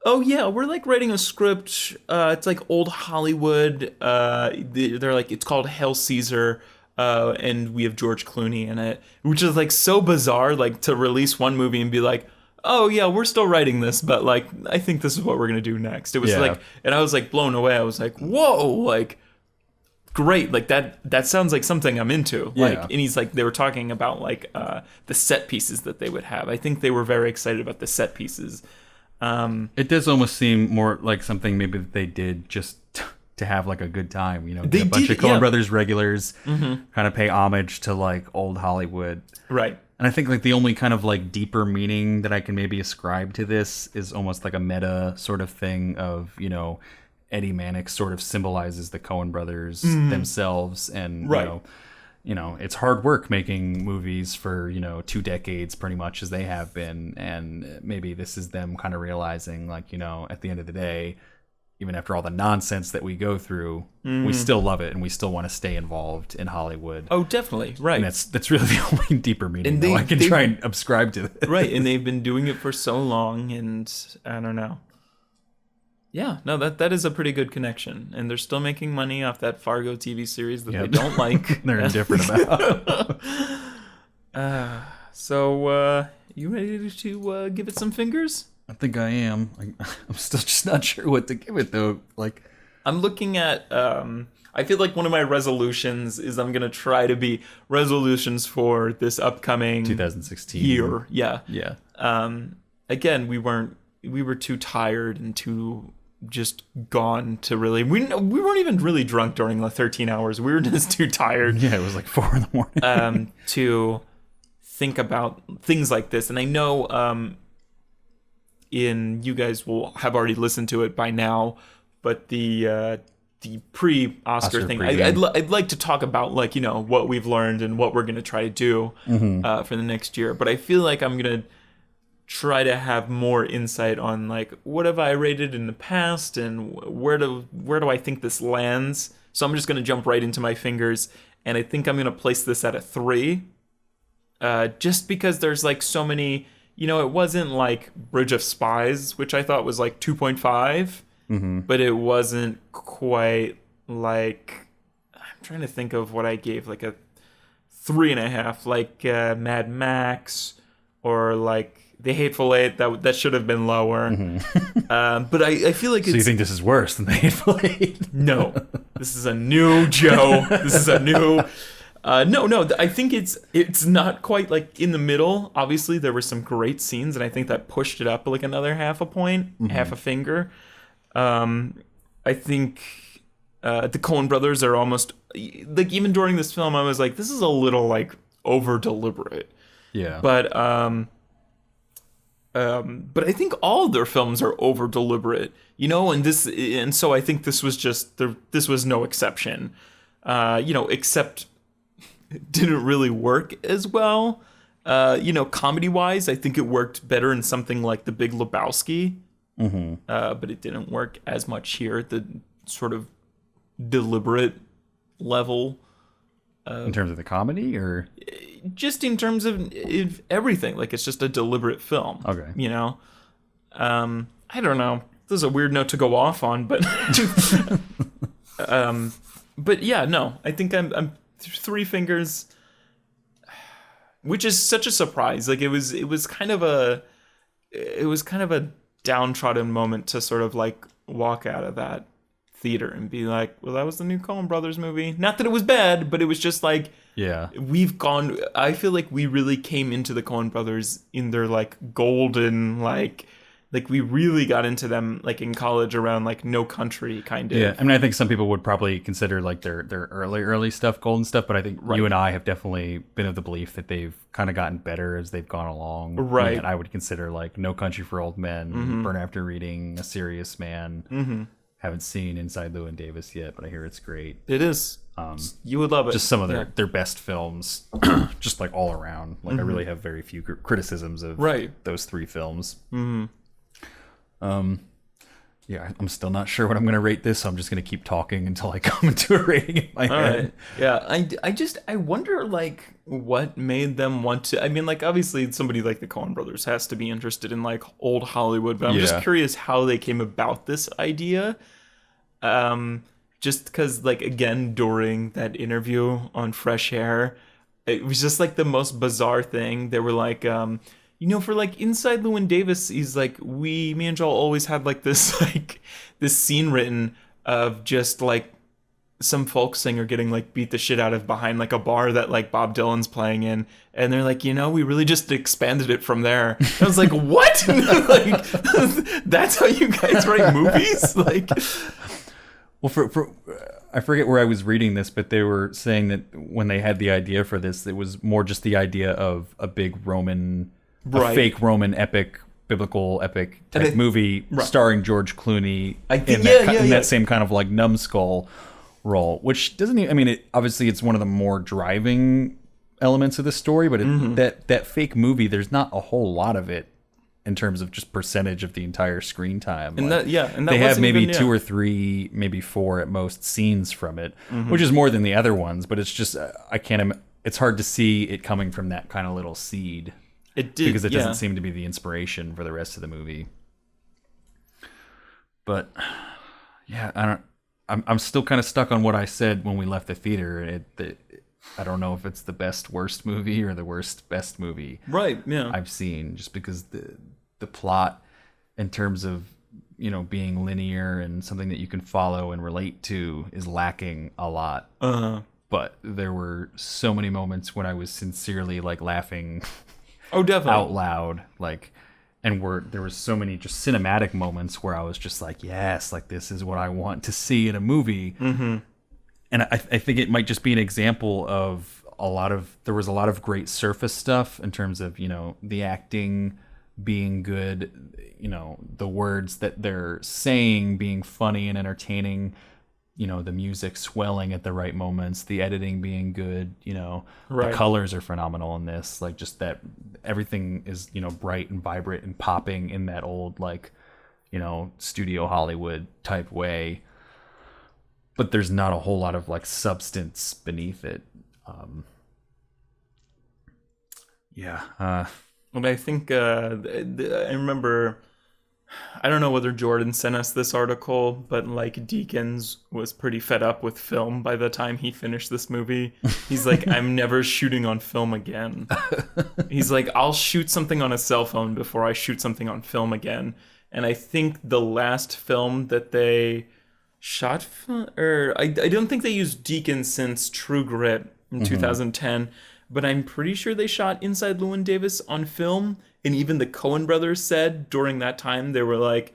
"Oh yeah, we're writing a script. It's old Hollywood. They're like, it's called Hail Caesar." And we have George Clooney in it, which is so bizarre, to release one movie and be like, oh yeah, we're still writing this, but I think this is what we're gonna do next. It was and I was blown away. I was like, whoa, great, that sounds like something I'm into. And he's they were talking about the set pieces that they would have. I think they were very excited about the set pieces. It does almost seem more like something maybe that they did just to have a good time, they a bunch did, of Coen Brothers regulars kind of pay homage to old Hollywood, right? And I think the only kind of deeper meaning that I can maybe ascribe to this is almost a meta sort of thing of Eddie Mannix sort of symbolizes the Coen Brothers themselves, and it's hard work making movies for 2 decades pretty much as they have been, and maybe this is them kind of realizing at the end of the day, even after all the nonsense that we go through, we still love it and we still want to stay involved in Hollywood. Oh, definitely. Right. And that's really the only deeper meaning I can try and ascribe to this. Right. And they've been doing it for so long, and I don't know. Yeah, no, that is a pretty good connection. And they're still making money off that Fargo TV series that they don't like. They're indifferent about. So, you ready to give it some fingers? I think I am. I'm still just not sure what to give it, though. I'm looking at... I feel like one of my resolutions is I'm going to try to be resolutions for this upcoming 2016 year. Yeah. Yeah. again, we were too tired and too just gone to really, we weren't even really drunk during the 13 hours. We were just too tired. Yeah, it was like 4 in the morning. To think about things like this. And I know, you guys will have already listened to it by now, but the pre-Oscar thing, I'd like to talk about, like, you know, what we've learned and what we're going to try to do for the next year. But I feel like I'm going to try to have more insight on, like, what have I rated in the past and where do I think this lands. So I'm just going to jump right into my fingers, and I think I'm going to place this at a 3, just because there's, like, so many, you know, it wasn't like Bridge of Spies, which I thought was like 2.5, but it wasn't quite like, I'm trying to think of what I gave, like a 3.5, like Mad Max, or like The Hateful Eight. That should have been lower. But I feel like it's... So you think this is worse than The Hateful Eight? No. This is a new Joe. This is a new... No. I think it's not quite like in the middle. Obviously, there were some great scenes, and I think that pushed it up like another half a point, half a finger. I think the Coen brothers are almost... Like, even during this film, I was like, this is a little, like, over-deliberate. Yeah. But I think all of their films are over deliberate, you know, and so I think this was no exception, you know, except it didn't really work as well, you know, comedy wise. I think it worked better in something like The Big Lebowski, but it didn't work as much here at the sort of deliberate level. In terms of the comedy, or just in terms of everything, like, it's just a deliberate film. Okay. You know, I don't know. This is a weird note to go off on, but but yeah, no. I think I'm 3 fingers, which is such a surprise. Like, it was kind of a downtrodden moment to sort of like walk out of that theater and be like, well, that was the new Coen Brothers movie. Not that it was bad, but it was just like, yeah, I feel like we really came into the Coen Brothers in their like golden, like we really got into them like in college around like No Country kind of. Yeah, I mean, I think some people would probably consider like their early stuff golden stuff, but I think you and I have definitely been of the belief that they've kind of gotten better as they've gone along. Right. And I would consider like No Country for Old Men, Burn After Reading, A Serious Man. Haven't seen Inside Llewyn Davis yet, but I hear it's great. It is. You would love it. Just some of their best films, just like all around. Like I really have very few criticisms of those 3 films. Yeah, I'm still not sure what I'm going to rate this, so I'm just going to keep talking until I come into a rating in my head. Right. Yeah, I wonder, like, what made them want to... I mean, like, obviously, somebody like the Coen brothers has to be interested in, like, old Hollywood, but I'm just curious how they came about this idea. Just because, like, again, during that interview on Fresh Air, it was just, like, the most bizarre thing. They were like... you know, for like Inside Llewyn Davis, he's like, me and Joel always had like this scene written of just like some folk singer getting like beat the shit out of behind like a bar that like Bob Dylan's playing in, and they're like, you know, we really just expanded it from there. I was like, what? Like, that's how you guys write movies? Like, well, for I forget where I was reading this, but they were saying that when they had the idea for this, it was more just the idea of a big Roman. A fake Roman epic, biblical epic type movie starring George Clooney in that same kind of like numbskull role, which doesn't even, I mean, obviously it's one of the more driving elements of the story, but that fake movie, there's not a whole lot of it in terms of just percentage of the entire screen time. And like, that they have maybe 2 or 3, maybe 4 at most scenes from it, which is more than the other ones, but it's just, it's hard to see it coming from that kind of little seed. It did, because it doesn't seem to be the inspiration for the rest of the movie. But yeah, I'm still kind of stuck on what I said when we left the theater. I don't know if it's the best worst movie or the worst best movie. Right. Yeah. I've seen, just because the plot, in terms of, you know, being linear and something that you can follow and relate to, is lacking a lot. But there were so many moments when I was sincerely like laughing Oh, definitely. out loud, like, and there was so many just cinematic moments where I was just like, yes, like this is what I want to see in a movie. Mm-hmm. And I think it might just be an example of there was a lot of great surface stuff in terms of, the acting being good, the words that they're saying being funny and entertaining, the music swelling at the right moments, the editing being good, Right. the colors are phenomenal in this, like just that everything is, bright and vibrant and popping in that old, like, studio Hollywood type way. But there's not a whole lot of like substance beneath it. And I think I remember, I don't know whether Jordan sent us this article, but like Deakins was pretty fed up with film by the time he finished this movie. He's like, I'm never shooting on film again. He's like, I'll shoot something on a cell phone before I shoot something on film again. And I think the last film that they shot, I don't think they used Deakins since True Grit in 2010, but I'm pretty sure they shot Inside Llewyn Davis on film. And even the Coen brothers said during that time, they were like,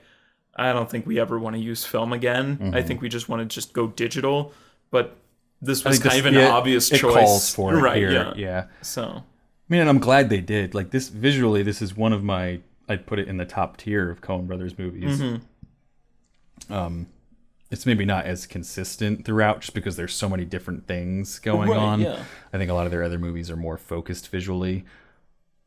I don't think we ever want to use film again. I think we just want to just go digital. But this was kind of an obvious choice. It calls for it right, here. Yeah. So, I mean, and I'm glad they did. Like this visually, this is one of my, I'd put it in the top tier of Coen brothers movies. It's maybe not as consistent throughout just because there's so many different things going on. Yeah. I think a lot of their other movies are more focused visually.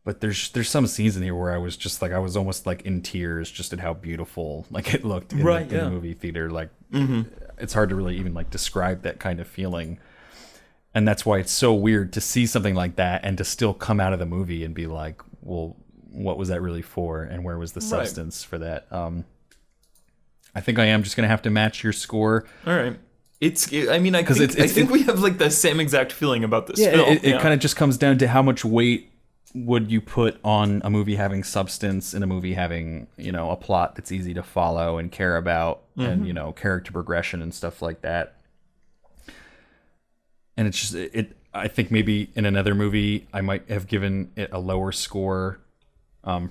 But there's some scenes in here where I was just like, I was almost like in tears just at how beautiful like it looked in the movie theater. Like it's hard to really even like describe that kind of feeling. And that's why it's so weird to see something like that and to still come out of the movie and be like, well, what was that really for? And where was the substance for that? I think I am just going to have to match your score. All right. I think we have like the same exact feeling about this film. It kind of just comes down to how much weight would you put on a movie having substance and a movie having, a plot that's easy to follow and care about and, character progression and stuff like that. And it's just, I think maybe in another movie, I might have given it a lower score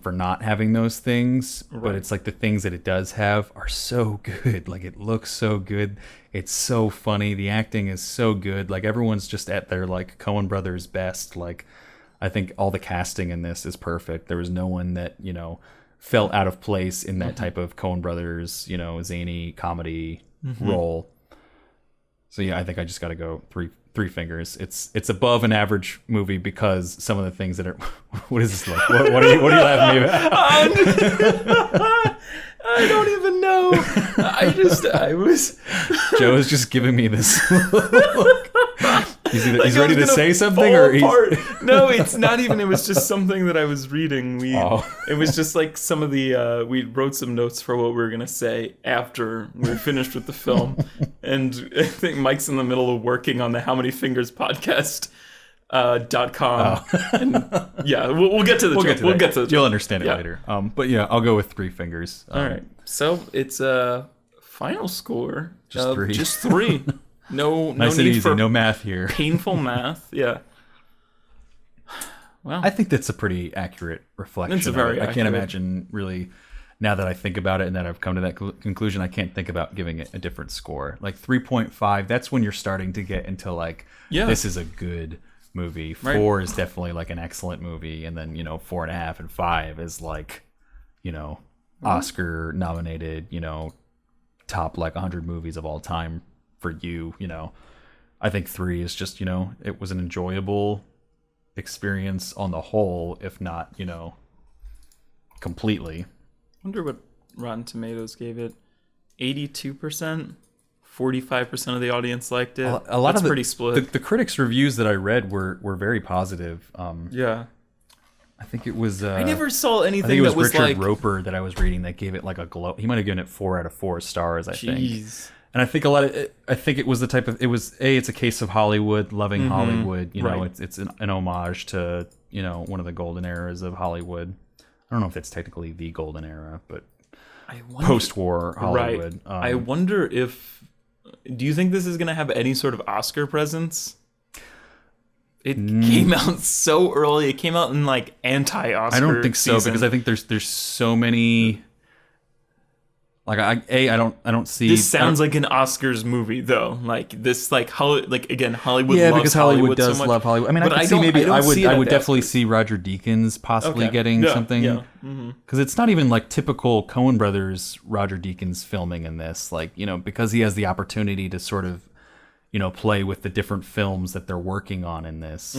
for not having those things, but it's like the things that it does have are so good. Like it looks so good. It's so funny. The acting is so good. Like everyone's just at their like Coen brothers best. Like I think all the casting in this is perfect. There was no one that, felt out of place in that type of Coen brothers, zany comedy role. So yeah, I think I just got to go three fingers. It's above an average movie because some of the things that are. What is this like? What are you laughing at me about? I don't even know. I was. Joe is just giving me this. He's ready to say something, or no, it's not even. It was just something that I was reading. It was just like some of the. We wrote some notes for what we were gonna say after we were finished with the film, and I think Mike's in the middle of working on the How Many Fingers podcast. .com. And yeah, we'll get to the joke. We'll get to the joke. You'll understand it later. But yeah, I'll go with 3 fingers. All right. So it's a final score. Just 3. Just 3. No nice need and easy. for No math here. Painful math. Yeah. Well, I think that's a pretty accurate reflection. It's very I can't imagine really. Now that I think about it and that I've come to that conclusion, I can't think about giving it a different score. Like 3.5. That's when you're starting to get into like, this is a good movie. 4 is definitely like an excellent movie, and then 4.5 and 5 is like Oscar nominated, top like 100 movies of all time for you. I think 3 is just it was an enjoyable experience on the whole, if not completely. I wonder what Rotten Tomatoes gave it. 82%. 45% of the audience liked it. A lot That's of pretty split. The critics' reviews that I read were very positive. Yeah. I think it was. I never saw anything I think it was that was Richard like Roper that I was reading that gave it like a glow. He might have given it 4 out of 4 stars. I think. And I think a lot of it, I think it was the type of it's a case of Hollywood loving Hollywood. It's an homage to one of the golden eras of Hollywood. I don't know if that's technically the golden era, but post-war Hollywood. Right. I wonder if. Do you think this is going to have any sort of Oscar presence? It came out so early. It came out in like anti-Oscar. I don't think so season. because I think there's so many. Like I don't see. This sounds like an Oscars movie though. Like this, like Hollywood yeah, loves because Hollywood does so much. love Hollywood. I mean, But I could see maybe I would at definitely Oscars. see Roger Deakins possibly Okay. getting Yeah, something. yeah. Because it's not even like typical Coen Brothers Roger Deakins filming in this. Like, because he has the opportunity to sort of, play with the different films that they're working on in this.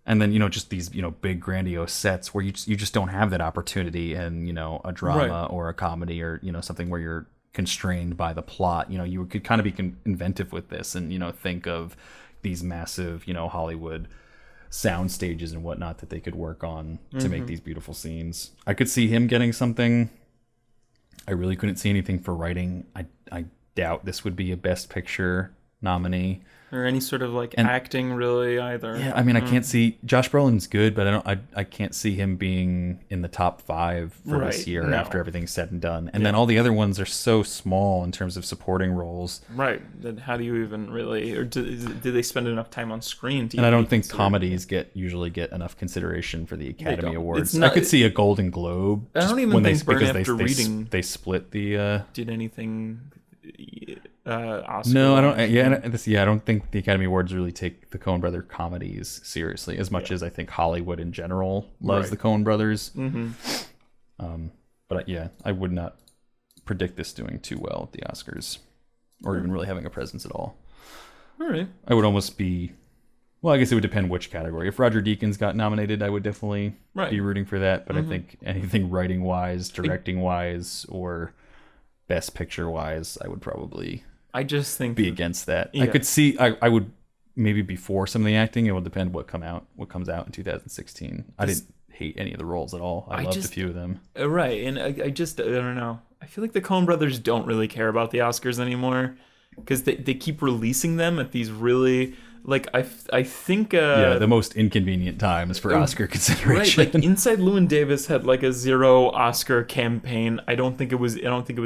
And then, just these, big grandiose sets where you just don't have that opportunity in, a drama Right. or a comedy or, something where you're constrained by the plot. You could kind of be inventive with this and, think of these massive, Hollywood sound stages and whatnot that they could work on to make these beautiful scenes. I could see him getting something. I really couldn't see anything for writing. I doubt this would be a Best Picture nominee. Or any sort of like acting really either. Yeah, I mean, I can't see Josh Brolin's good, but I can't see him being in the top 5 for this Right, year no. after everything's said and done. And then all the other ones are so small in terms of supporting roles. Right. Then how do you even really, or do they spend enough time on screen? To And I even don't be think considered? comedies usually get enough consideration for the Academy don't. Awards. It's not- I could see a Golden Globe. I don't just even when think Burn because After they Reading they split the. did anything. Oscar. No, I don't. Yeah, I don't think the Academy Awards really take the Coen Brother comedies seriously as much as I think Hollywood in general loves Right. the Coen Brothers. But yeah, I would not predict this doing too well at the Oscars, or even really having a presence at all. All right. I would almost be. Well, I guess it would depend which category. If Roger Deakins got nominated, I would definitely Right. be rooting for that. But I think anything writing wise, directing wise, or Best Picture wise, I would probably I just think be against that. Yeah. I could see. I would maybe before some of the acting. It will depend what comes out in 2016. I didn't hate any of the roles at all. I loved a few of them. Right, and I don't know. I feel like the Coen Brothers don't really care about the Oscars anymore because they keep releasing them at these really like I think Yeah, the most inconvenient times for Oscar right, consideration. like Inside Llewyn Davis had like a 0 Oscar campaign. I don't think it was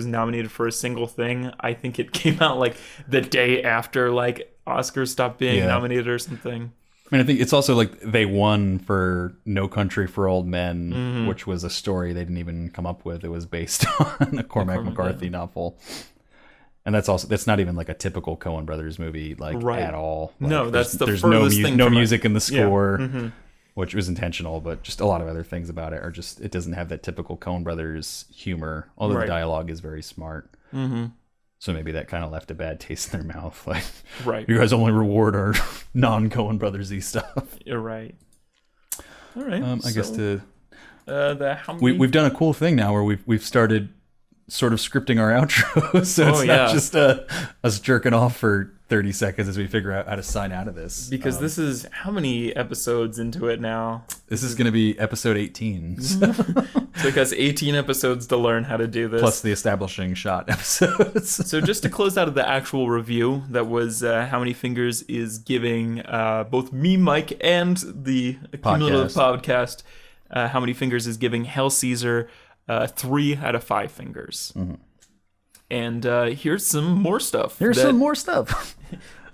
nominated for a single thing. I think it came out like the day after like Oscars stopped being Yeah. nominated or something. I mean, I think it's also like they won for No Country for Old Men, which was a story they didn't even come up with. It was based on a Cormac McCarthy novel. And that's not even like a typical Coen Brothers movie, like Right. at all. Like, No, that's the there's furthest thing no from it. music in the Yeah. score, which was intentional, but just a lot of other things about it are just it doesn't have that typical Coen Brothers humor. Although Right. the dialogue is very smart, so maybe that kind of left a bad taste in their mouth. Like, Right. you guys only reward our non-Coen Brothers-y stuff. You're right. All right. I guess to how many we've done a cool thing now where we've started sort of scripting our outro, so it's yeah. not just us jerking off for 30 seconds as we figure out how to sign out of this. because this is how many episodes into it now? This is going to be episode 18, It took us 18 episodes to learn how to do this. plus the establishing shot episodes. So just to close out of the actual review, that was How Many Fingers is giving both me, Mike, and the cumulative podcast. How Many Fingers is giving Hail Caesar 3 out of 5 fingers. And here's some more stuff. Here's that- some more stuff.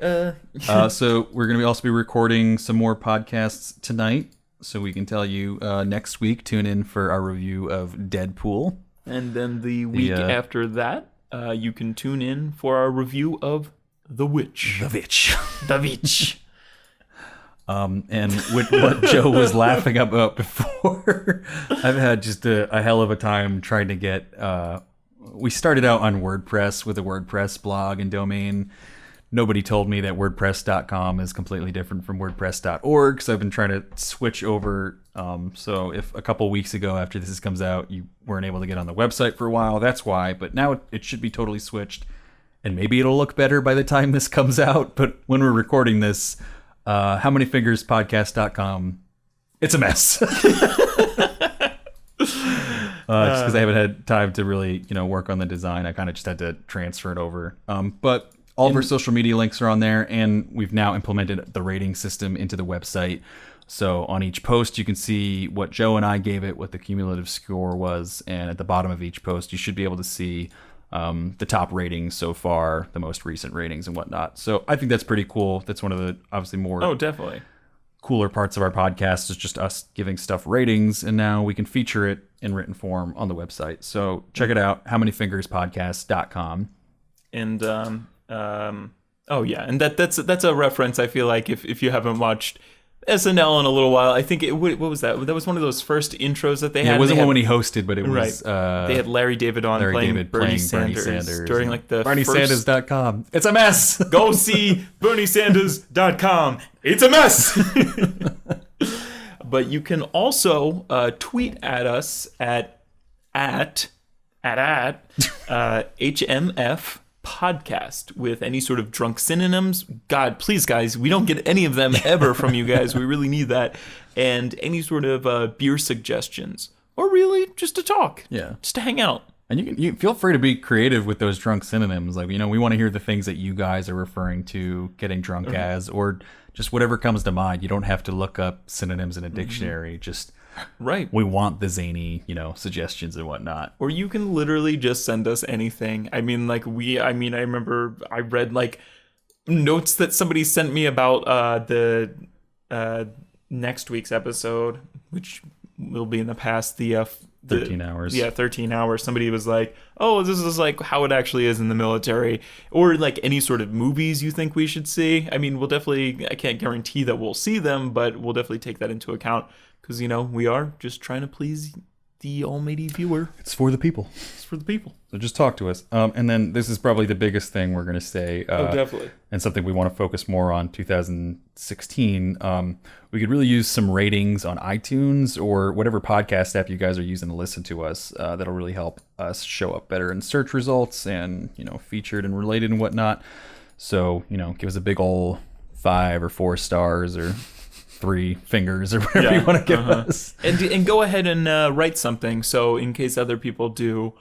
So we're going to also be recording some more podcasts tonight. So we can tell you next week, tune in for our review of Deadpool. And then the week after that, you can tune in for our review of The Witch. The Witch. The Witch. And what Joe was laughing about before, I've had just a hell of a time trying to get. We started out on WordPress with a WordPress blog and domain. Nobody told me that WordPress.com is completely different from WordPress.org, so I've been trying to switch over. So if a couple weeks ago after this comes out, you weren't able to get on the website for a while, that's why. But now it should be totally switched, and maybe it'll look better by the time this comes out. But when we're recording this, howmanyfingerspodcast.com, it's a mess. Just because I haven't had time to really, work on the design. I kind of just had to transfer it over. But all of our social media links are on there, and we've now implemented the rating system into the website. So on each post, you can see what Joe and I gave it, what the cumulative score was, and at the bottom of each post, you should be able to see the top ratings so far, the most recent ratings and whatnot. So I think that's pretty cool. That's one of the obviously more definitely cooler parts of our podcast is just us giving stuff ratings, and now we can feature it in written form on the website. So check it out, howmanyfingerspodcast.com. And and that's a reference. I feel like if you haven't watched SNL in a little while, I think what was that? That was one of those first intros that they had. It wasn't one when he hosted, but it was they had Larry David on playing Bernie Sanders during like the BernieSanders.com. It's a mess. Go see BernieSanders.com. It's a mess. But you can also tweet at us at HMF podcast with any sort of drunk synonyms. God, please, guys, we don't get any of them ever from you guys. We really need that. And any sort of beer suggestions, or really just to talk, just to hang out. And you feel free to be creative with those drunk synonyms. Like, we want to hear the things that you guys are referring to getting drunk as, or just whatever comes to mind. You don't have to look up synonyms in a dictionary. Just we want the zany, suggestions and whatnot. Or you can literally just send us anything. I mean, I remember I read like notes that somebody sent me about the next week's episode, which will be in the past, the 13 hours. Yeah, 13 hours. Somebody was like, oh, this is like how it actually is in the military, or like any sort of movies you think we should see. I mean, I can't guarantee that we'll see them, but we'll definitely take that into account. Because, we are just trying to please the almighty viewer. It's for the people. It's for the people. So just talk to us. And then this is probably the biggest thing we're going to say. Definitely. And something we want to focus more on 2016. We could really use some ratings on iTunes or whatever podcast app you guys are using to listen to us. That'll really help us show up better in search results and, featured and related and whatnot. So, give us a big ol' 5 or 4 stars or 3 fingers or whatever you want to give us. And go ahead and write something. So in case other people do,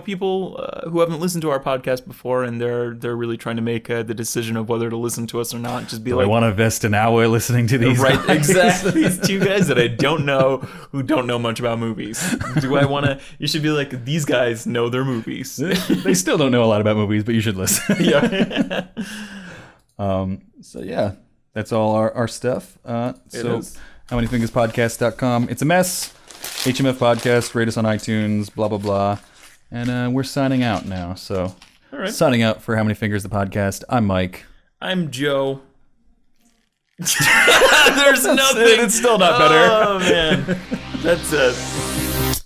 people who haven't listened to our podcast before and they're really trying to make the decision of whether to listen to us or not, just be I want to invest an hour listening to these guys? Exactly. These 2 guys that I don't know, who don't know much about movies. Do I want to? You should be like, these guys know their movies. They still don't know a lot about movies, but you should listen. Yeah. So yeah. That's all our stuff. Howmanyfingerspodcast.com. It's a mess. HMF Podcast. Rate us on iTunes. Blah, blah, blah. And we're signing out now. So, all right. Signing out for How Many Fingers the Podcast. I'm Mike. I'm Joe. There's nothing. It's still not better. Oh, man. That's it.